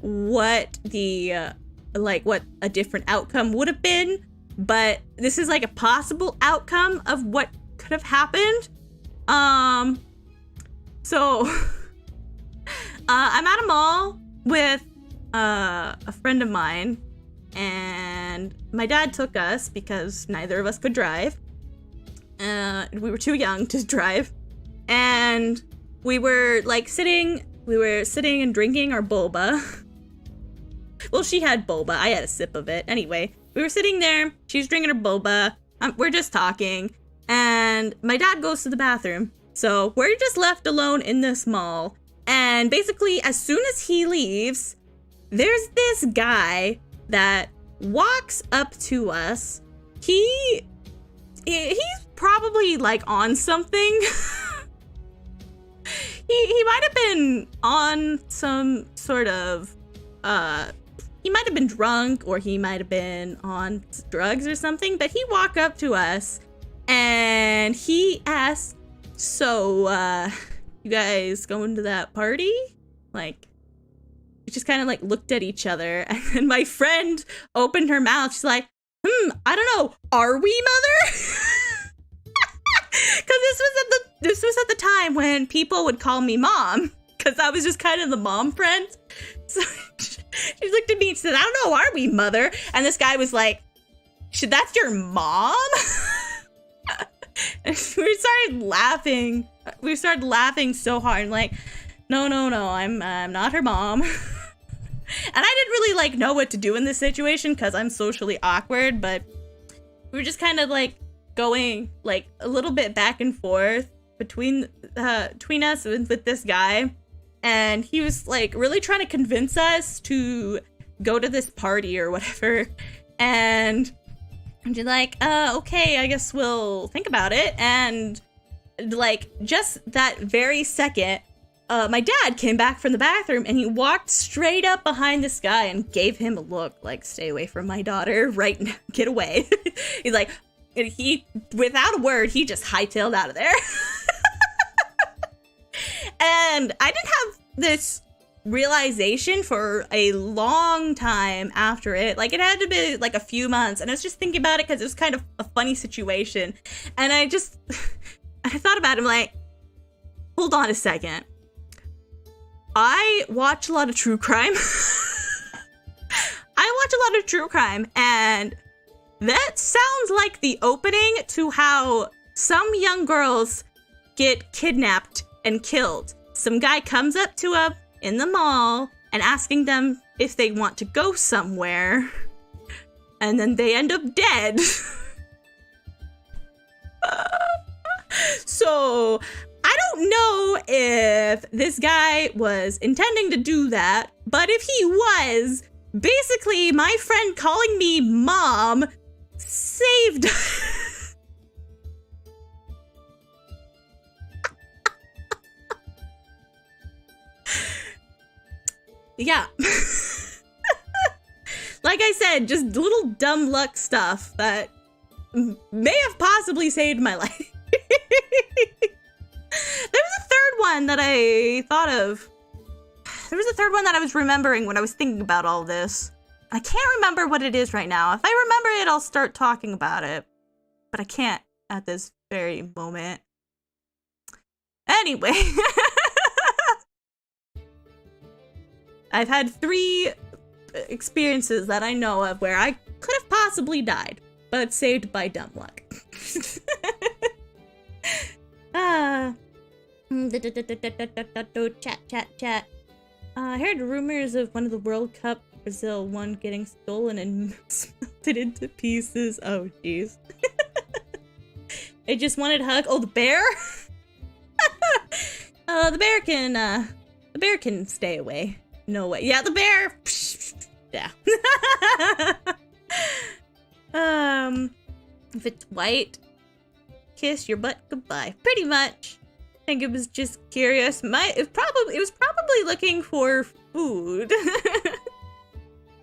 what the what a different outcome would have been, but this is like a possible outcome of what could have happened. So I'm at a mall with a friend of mine, and my dad took us because neither of us could drive. We were too young to drive, and we were like sitting and drinking our boba. Well, she had boba. I had a sip of it. Anyway, we were sitting there. She's drinking her boba. We're just talking. And my dad goes to the bathroom. So we're just left alone in this mall. And basically, as soon as he leaves, there's this guy that walks up to us. He's probably like on something. he might have been on some sort of he might have been drunk, or he might have been on drugs or something, but he walked up to us and he asked, so you guys going to that party? Like, we just kind of like looked at each other, and then my friend opened her mouth. She's like, I don't know, are we, mother? Because this was at the time when people would call me mom, because I was just kind of the mom friend. So she looked at me and said, I don't know, are we, mother? And this guy was like, that's your mom? And we started laughing. We started laughing so hard, and like, no, I'm not her mom. And I didn't really like know what to do in this situation because I'm socially awkward, but we were just kind of like going like a little bit back and forth between us with this guy, and he was like really trying to convince us to go to this party or whatever, and she's like, okay, I guess we'll think about it. And like just that very second, my dad came back from the bathroom and he walked straight up behind this guy and gave him a look like, stay away from my daughter right now, get away. He's like, he, without a word, he just hightailed out of there. And I didn't have this realization for a long time after it. Like, it had to be like a few months, and I was just thinking about it because it was kind of a funny situation. And I thought about it, I'm like, hold on a second. I watch a lot of true crime. And that sounds like the opening to how some young girls get kidnapped and killed. Some guy comes up to them in the mall and asking them if they want to go somewhere, and then they end up dead. So I don't know if this guy was intending to do that, but if he was, basically my friend calling me mom saved. Yeah. Like I said, just little dumb luck stuff that may have possibly saved my life. There was a third one that I thought of. There was a third one that I was remembering when I was thinking about all this. I can't remember what it is right now. If I remember it, I'll start talking about it. But I can't at this very moment. Anyway. I've had 3 experiences that I know of where I could have possibly died, but saved by dumb luck. Chat. I heard rumors of one of the World Cup Brazil one getting stolen and melted into pieces. Oh, jeez. I just wanted a hug. Oh, the bear? The bear can stay away. No way. Yeah, the bear. Yeah. If it's white, kiss your butt goodbye. Pretty much. I think it was just curious. It was probably looking for food.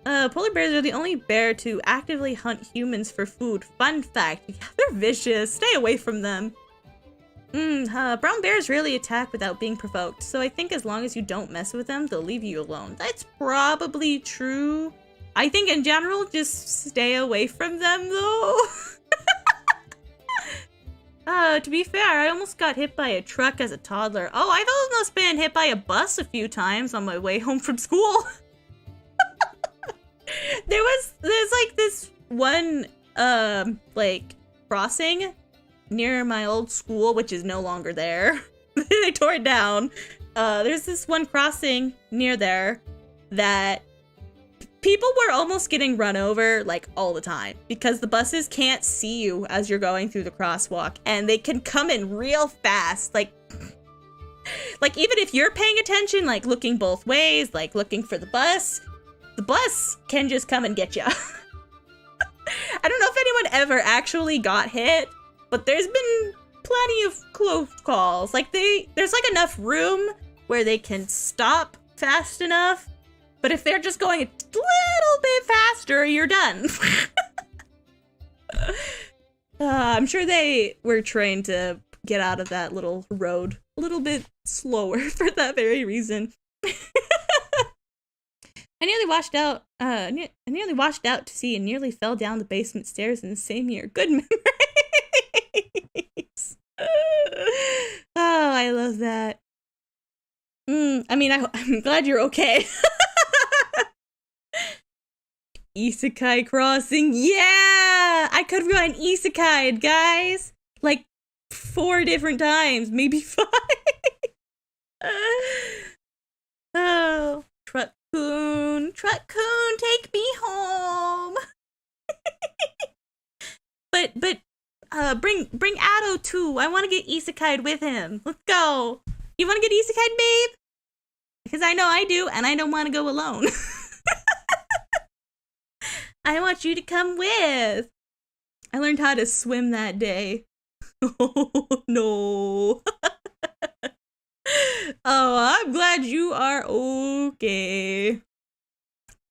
Polar bears are the only bear to actively hunt humans for food. Fun fact. Yeah, they're vicious. Stay away from them. Brown bears rarely attack without being provoked, so I think as long as you don't mess with them, they'll leave you alone. That's probably true. I think in general, just stay away from them, though. To be fair, I almost got hit by a truck as a toddler. Oh, I've almost been hit by a bus a few times on my way home from school. There's like this one, like, crossing near my old school, which is no longer there. They tore it down. There's this one crossing near there that people were almost getting run over like all the time because the buses can't see you as you're going through the crosswalk, and they can come in real fast. Like even if you're paying attention, like looking both ways, like looking for the bus can just come and get you. I don't know if anyone ever actually got hit, but there's been plenty of close calls. Like there's like enough room where they can stop fast enough, but if they're just going a little bit faster, you're done. I'm sure they were trained to get out of that little road a little bit slower for that very reason. I nearly washed out to sea and nearly fell down the basement stairs in the same year. Good memories. Oh, I love that. I mean, I'm glad you're okay. Isekai crossing. Yeah! I could run isekai, guys. Like 4 different times, maybe 5. Oh, Truck-kun, take me home. but bring Ado too. I want to get isekai'd with him. Let's go. You want to get isekai'd, babe? Because I know I do, and I don't want to go alone. I want you to come with. I learned how to swim that day. Oh, no. Oh, I'm glad you are okay.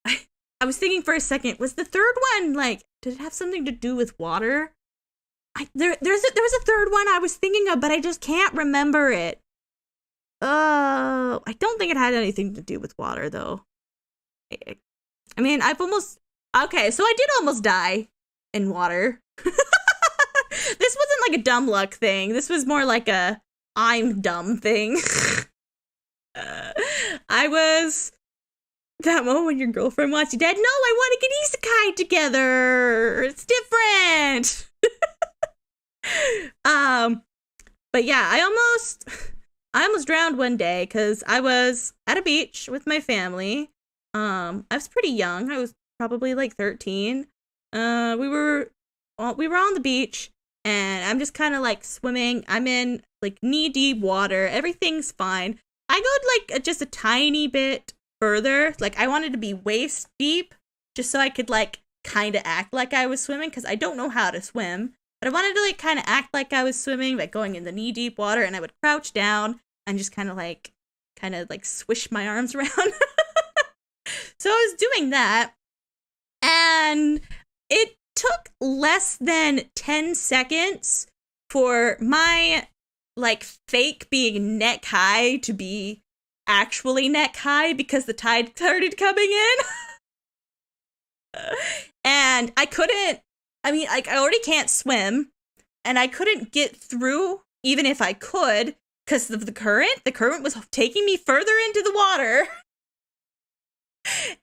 I was thinking for a second, was the third one, like, did it have something to do with water? There was a third one I was thinking of, but I just can't remember it. Oh, I don't think it had anything to do with water, though. I mean, okay, so I did almost die in water. This wasn't like a dumb luck thing. This was more like a I'm dumb thing. I was that moment when your girlfriend wants you dead. No, I want to get isekai together. It's different. But yeah, I almost drowned one day because I was at a beach with my family. I was pretty young. I was probably like 13. We were on the beach, and I'm just kind of like swimming. I'm in like knee-deep water. Everything's fine. I go like just a tiny bit further. Like I wanted to be waist deep just so I could like kind of act like I was swimming, because I don't know how to swim. But I wanted to like kind of act like I was swimming by going in the knee-deep water, and I would crouch down and just kind of like swish my arms around. So I was doing that, and it took less than 10 seconds for my like fake being neck high to be actually neck high because the tide started coming in. And I already can't swim, and I couldn't get through even if I could because of the current. The current was taking me further into the water.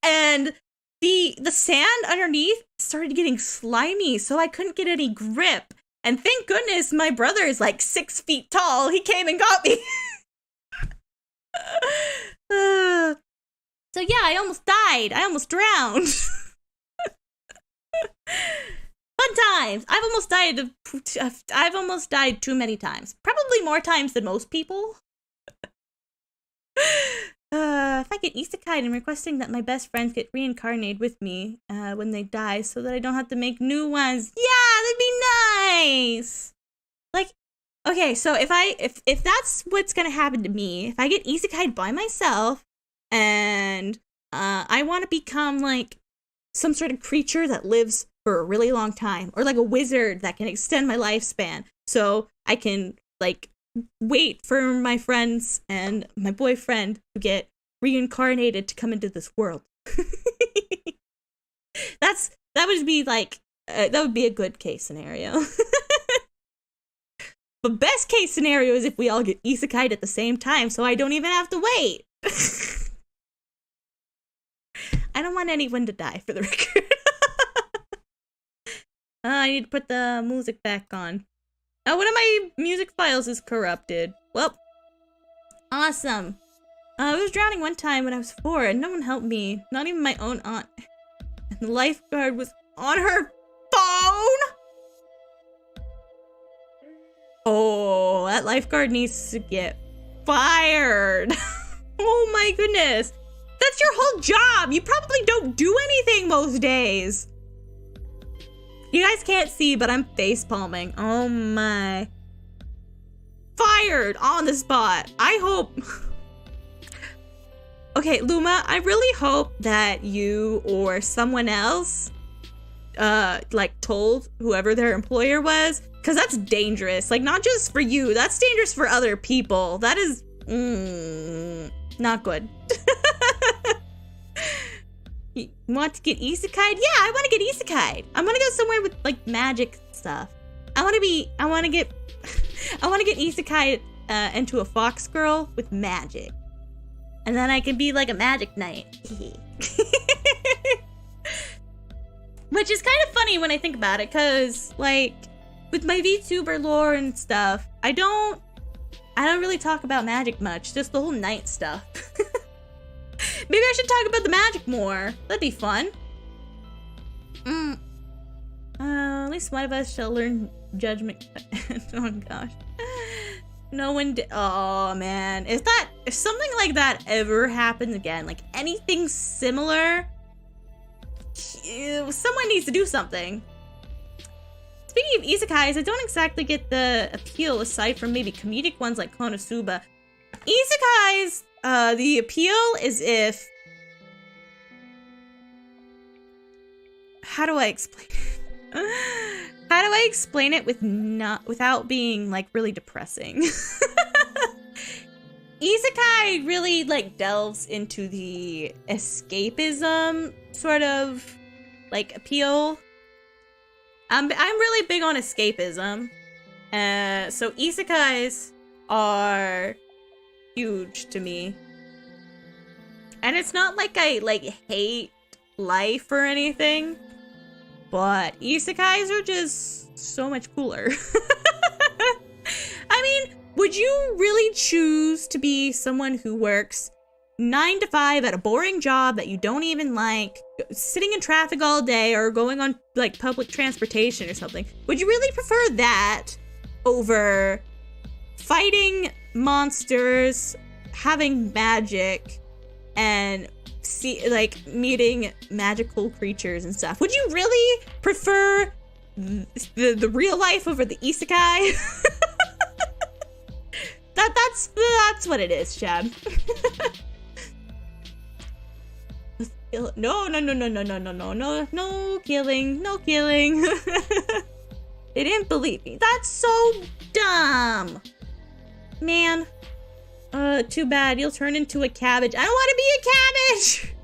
And the sand underneath started getting slimy, so I couldn't get any grip. And thank goodness my brother is like 6 feet tall. He came and got me. So yeah, I almost died. I almost drowned. Fun times. I've almost died too many times. Probably more times than most people. If I get isekai, I'm requesting that my best friends get reincarnated with me when they die so that I don't have to make new ones. Yeah, that'd be nice. Like, okay, so if that's what's gonna happen to me, if I get isekai by myself and I want to become like some sort of creature that lives for a really long time, or like a wizard that can extend my lifespan so I can like wait for my friends and my boyfriend to get reincarnated to come into this world. That would be like that would be a good case scenario. But best case scenario is if we all get isekai'd at the same time, so I don't even have to wait. I don't want anyone to die, for the record. I need to put the music back on. Oh, one of my music files is corrupted. Well, awesome. I was drowning one time when I was 4, and no one helped me. Not even my own aunt. The lifeguard was on her phone? Oh, that lifeguard needs to get fired. Oh my goodness. That's your whole job. You probably don't do anything most days. You guys can't see, but I'm face palming. Oh my. Fired on the spot. I hope. Okay, Luma, I really hope that you or someone else like told whoever their employer was, because that's dangerous. Like, not just for you, that's dangerous for other people. That is not good. You want to get isekai'd? Yeah, I want to get isekai'd. I'm gonna go somewhere with like magic stuff. I want to get isekai'd into a fox girl with magic, and then I can be like a magic knight. Which is kind of funny when I think about it, because like with my VTuber lore and stuff, I don't really talk about magic much, just the whole knight stuff. Maybe I should talk about the magic more. That'd be fun. At least one of us shall learn judgment. Oh gosh. No one did. Oh man. If something like that ever happens again, like anything similar, someone needs to do something. Speaking of isekais, I don't exactly get the appeal aside from maybe comedic ones like Konosuba. Isekais, the appeal is if... How do I explain it? How do I explain it without being like really depressing? Isekai really like delves into the escapism sort of like appeal. I'm really big on escapism. So isekais are huge to me. And it's not like I like hate life or anything, but isekais are just so much cooler. I mean, would you really choose to be someone who works 9 to 5 at a boring job that you don't even like, sitting in traffic all day or going on like public transportation or something? Would you really prefer that over fighting monsters, having magic, and meeting magical creatures and stuff? Would you really prefer the real life over the isekai? That's what it is, Chad. No killing. They didn't believe me. That's so dumb. Man. Too bad. You'll turn into a cabbage. I don't want to be a cabbage.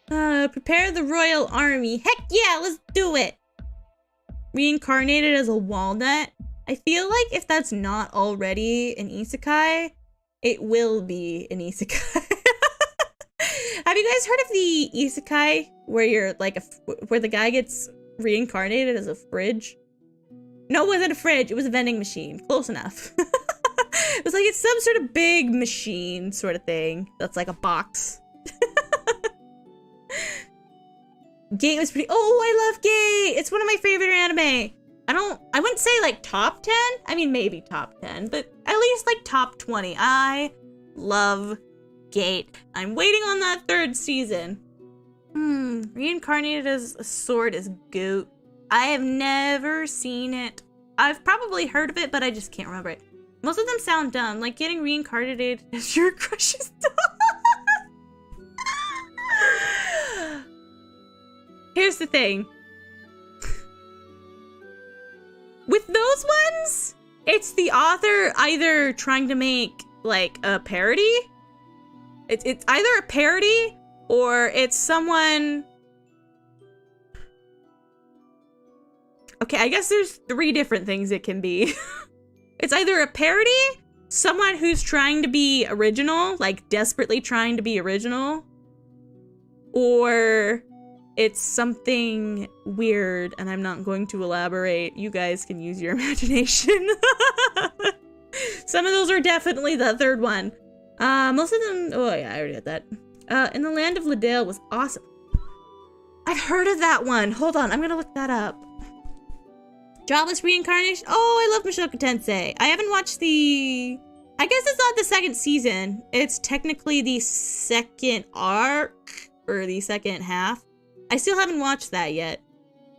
No. Prepare the royal army. Heck yeah, let's do it. Reincarnated as a walnut. I feel like if that's not already an isekai, it will be an isekai. Have you guys heard of the isekai where you're like where the guy gets reincarnated as a fridge? No, it wasn't a fridge. It was a vending machine. Close enough. It was like it's some sort of big machine sort of thing that's like a box. Gate was pretty. Oh, I love Gate. It's one of my favorite anime. I wouldn't say like top 10. I mean, maybe top 10, but at least like top 20. I love Gate. I'm waiting on that 3rd season. Reincarnated as a sword is goat. I have never seen it. I've probably heard of it, but I just can't remember it. Most of them sound dumb, like getting reincarnated as your crush's dog. Here's the thing. With those ones, it's the author either trying to make like a parody. It's either a parody or it's someone. Okay, I guess there's 3 different things it can be. It's either a parody, someone who's trying to be original, like desperately trying to be original, or it's something weird, and I'm not going to elaborate. You guys can use your imagination. Some of those are definitely the 3rd one. Most of them, oh yeah, I already got that. In the Land of Liddell was awesome. I've heard of that one. Hold on, I'm gonna look that up. Jobless Reincarnation? Oh, I love Mushoku Tensei. I haven't watched the... I guess it's not the second season. It's technically the second arc, or the second half. I still haven't watched that yet.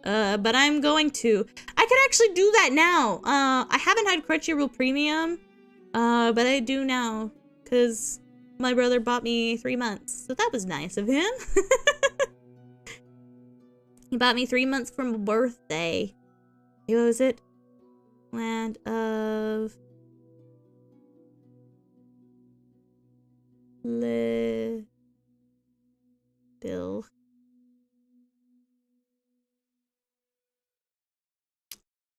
But I'm going to. I could actually do that now. I haven't had Crunchyroll Premium, but I do now, because my brother bought me 3 months. So that was nice of him. He bought me 3 months for my birthday. What was it? Land of Liddell.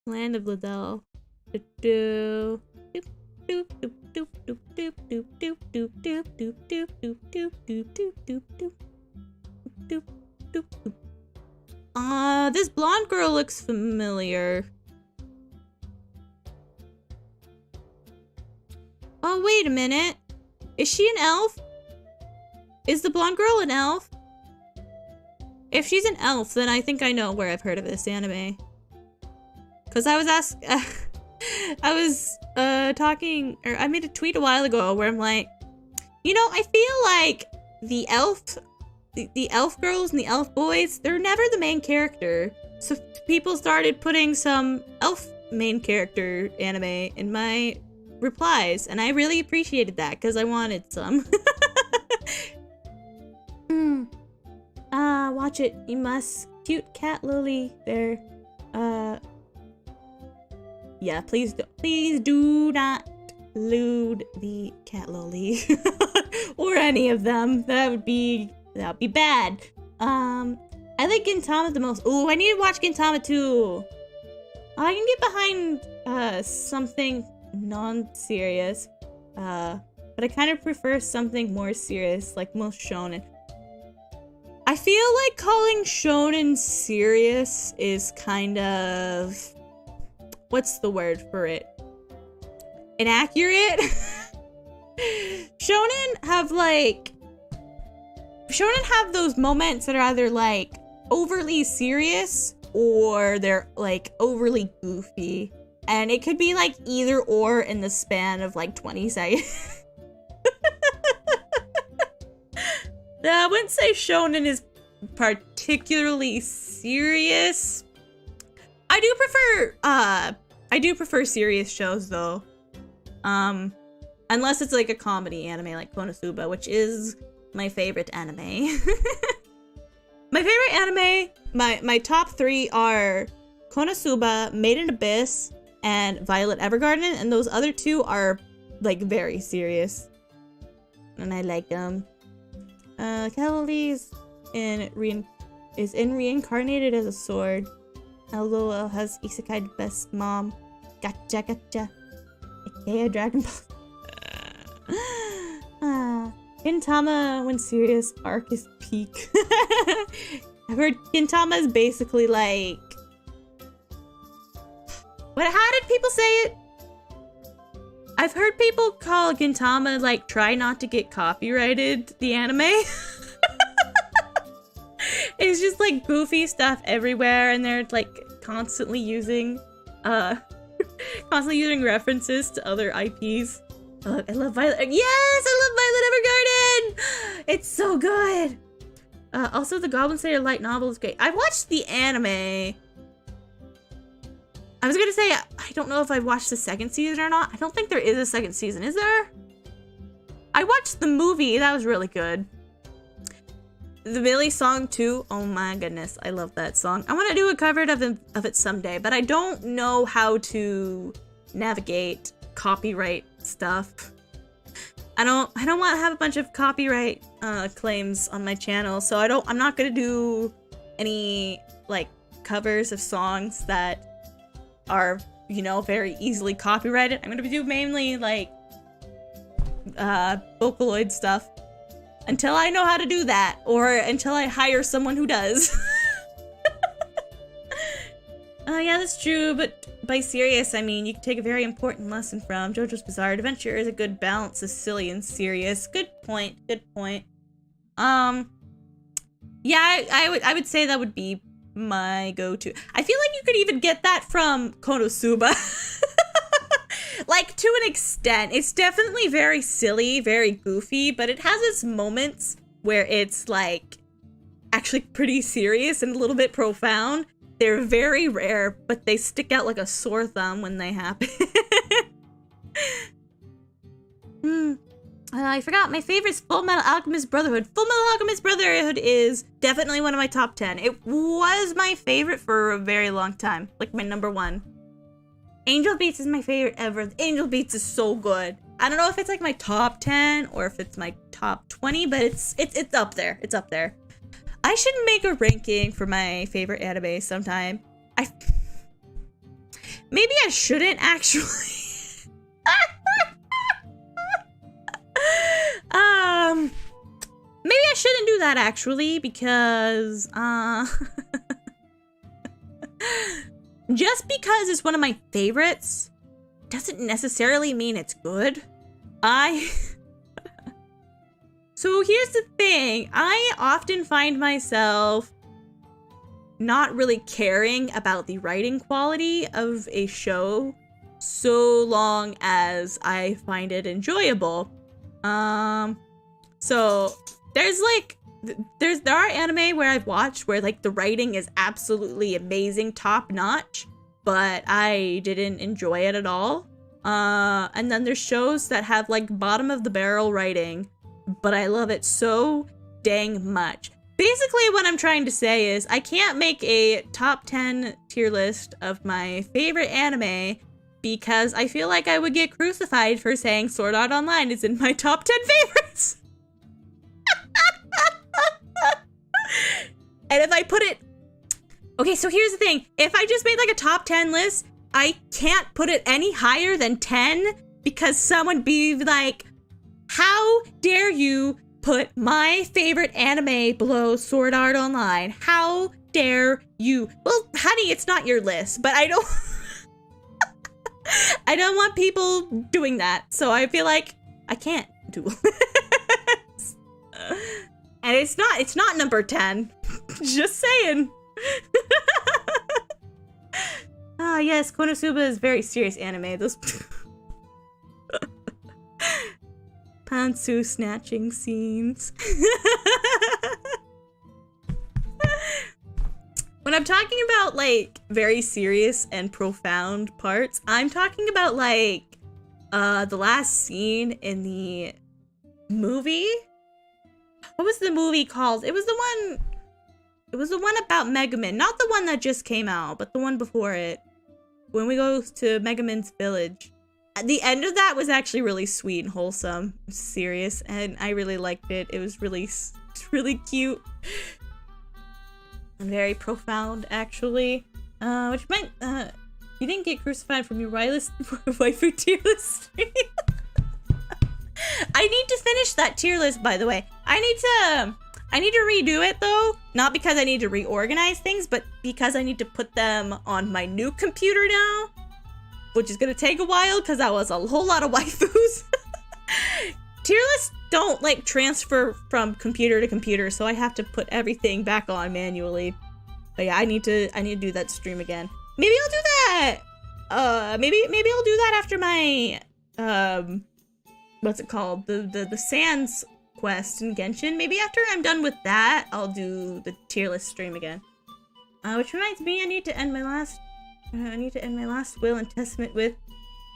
Land of Liddell. This blonde girl looks familiar. Oh, wait a minute. Is she an elf? Is the blonde girl an elf? If she's an elf, then I think I know where I've heard of this anime. Cause I was talking, or I made a tweet a while ago where I'm like, you know, I feel like the elf girls and the elf boys, they're never the main character. So people started putting some elf main character anime in my replies, and I really appreciated that because I wanted some. Watch it. You must. Cute cat lily there. Yeah, please do not lewd the cat lily. Or any of them. That would be bad. I like Gintama the most. Ooh, I need to watch Gintama too. I can get behind something non-serious. But I kind of prefer something more serious, like most shonen. I feel like calling shonen serious is kind of... what's the word for it? Inaccurate? Shonen have those moments that are either like overly serious or they're like overly goofy. And it could be like either or in the span of like 20 seconds. I wouldn't say shonen is particularly serious. I do prefer serious shows though. Unless it's like a comedy anime like Konosuba, which is my favorite anime. My favorite anime, my top 3 are Konosuba, Made in Abyss, and Violet Evergarden, and those other 2 are like very serious. And I like them. Cavalier is reincarnated as a sword. LOL has Isekai best mom. Gotcha, gotcha. AKA Dragon Ball. Gintama, when serious, arc is peak. I've heard Gintama is basically like... how did people say it? I've heard people call Gintama like try not to get copyrighted, the anime. It's just like goofy stuff everywhere, and they're like constantly using references to other IPs. Oh, I love Violet. Yes, I love Violet Evergarden. It's so good. Also, the Goblin Slayer light novel is great. I watched the anime. I was gonna say, I don't know if I watched the second season or not. I don't think there is a second season, is there? I watched the movie, that was really good. The Millie song too, oh my goodness, I love that song. I want to do a cover of it someday, but I don't know how to navigate copyright stuff. I don't want to have a bunch of copyright claims on my channel, so I'm not gonna do any like covers of songs that are, you know, very easily copyrighted. I'm gonna do mainly like Vocaloid stuff until I know how to do that, or until I hire someone who does. Yeah, that's true, but by serious, I mean you can take a very important lesson from JoJo's Bizarre Adventure is a good balance of silly and serious. Good point, good point. Yeah, I would say that would be my go-to. I feel like you could even get that from Konosuba. Like, to an extent. It's definitely very silly, very goofy, but it has its moments where it's, like, actually pretty serious and a little bit profound. They're very rare, but they stick out like a sore thumb when they happen. I forgot my favorite's Full Metal Alchemist Brotherhood. Full Metal Alchemist Brotherhood is definitely one of my top 10. It was my favorite for a very long time. Like my number 1. Angel Beats is my favorite ever. Angel Beats is so good. I don't know if it's like my top 10 or if it's my top 20, but it's up there. It's up there. I should make a ranking for my favorite anime sometime. Maybe I shouldn't actually. Maybe I shouldn't do that actually because just because it's one of my favorites doesn't necessarily mean it's good. So here's the thing. I often find myself not really caring about the writing quality of a show so long as I find it enjoyable. So there's like, there are anime where I've watched where like the writing is absolutely amazing, top notch, but I didn't enjoy it at all. And then there's shows that have like bottom of the barrel writing, but I love it so dang much. Basically what I'm trying to say is I can't make a top 10 tier list of my favorite anime because I feel like I would get crucified for saying Sword Art Online is in my top 10 favorites. And if I put it... Okay, so here's the thing. If I just made like a top 10 list, I can't put it any higher than 10 because someone would be like, how dare you put my favorite anime below Sword Art Online? How dare you? Well, honey, it's not your list, but I don't... I don't want people doing that, so I feel like I can't do it. And it's not number 10. Just saying. Ah, yes, Konosuba is very serious anime. Those pantsu snatching scenes. When I'm talking about like very serious and profound parts, I'm talking about like the last scene in the movie. What was the movie called? It was the one about Megumin, not the one that just came out, but the one before it. When we go to Megumin's village. The end of that was actually really sweet and wholesome, serious, and I really liked it. It was really cute. And very profound, actually. Which meant, you didn't get crucified from your waifu tier list stream. I need to finish that tier list, by the way. I need to redo it, though. Not because I need to reorganize things, but because I need to put them on my new computer now. Which is gonna take a while, because that was a whole lot of waifus. Tier lists don't, like, transfer from computer to computer, so I have to put everything back on manually. But yeah, I need to do that stream again. Maybe I'll do that! Maybe I'll do that after my, what's it called? The Sans quest in Genshin. Maybe after I'm done with that, I'll do the tier list stream again. Which reminds me, I need to end my last will and testament with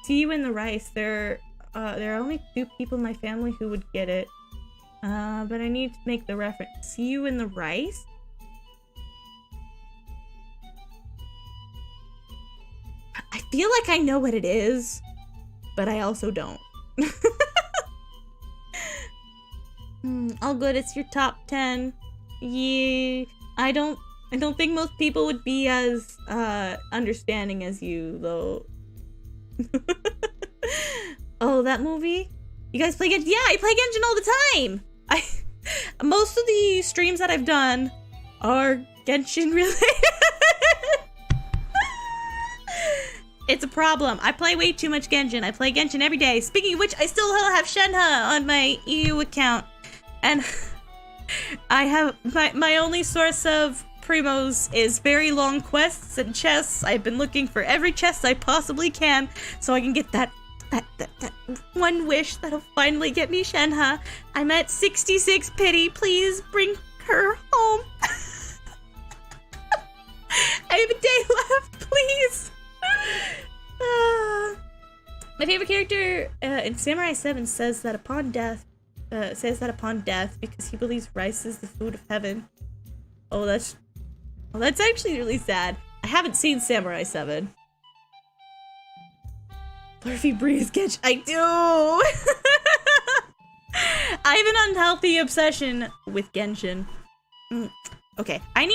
"See you in the rice." There are only 2 people in my family who would get it. But I need to make the reference. See you in the rice? I feel like I know what it is, but I also don't. All good, it's your top 10. Yeah, I don't think most people would be as understanding as you, though. Oh, that movie? You guys play Genshin? Yeah, I play Genshin all the time! Most of the streams that I've done are Genshin related. It's a problem. I play way too much Genshin. I play Genshin every day. Speaking of which, I still have Shenhe on my EU account. And I have my only source of primos is very long quests and chests. I've been looking for every chest I possibly can so I can get that one wish that'll finally get me Shenhe. I'm at 66 pity. Please bring her home. I have a day left, please. My favorite character in Samurai 7 says that upon death, because he believes rice is the food of heaven. Oh, that's actually really sad. I haven't seen Samurai 7. Flurfy Breeze Genshin. I do! I have an unhealthy obsession with Genshin. Okay, I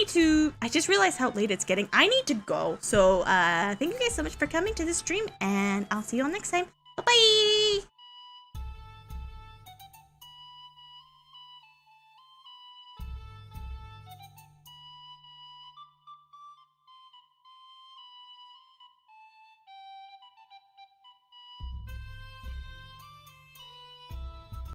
just realized how late it's getting. I need to go. So, thank you guys so much for coming to this stream, and I'll see you all next time. Bye-bye!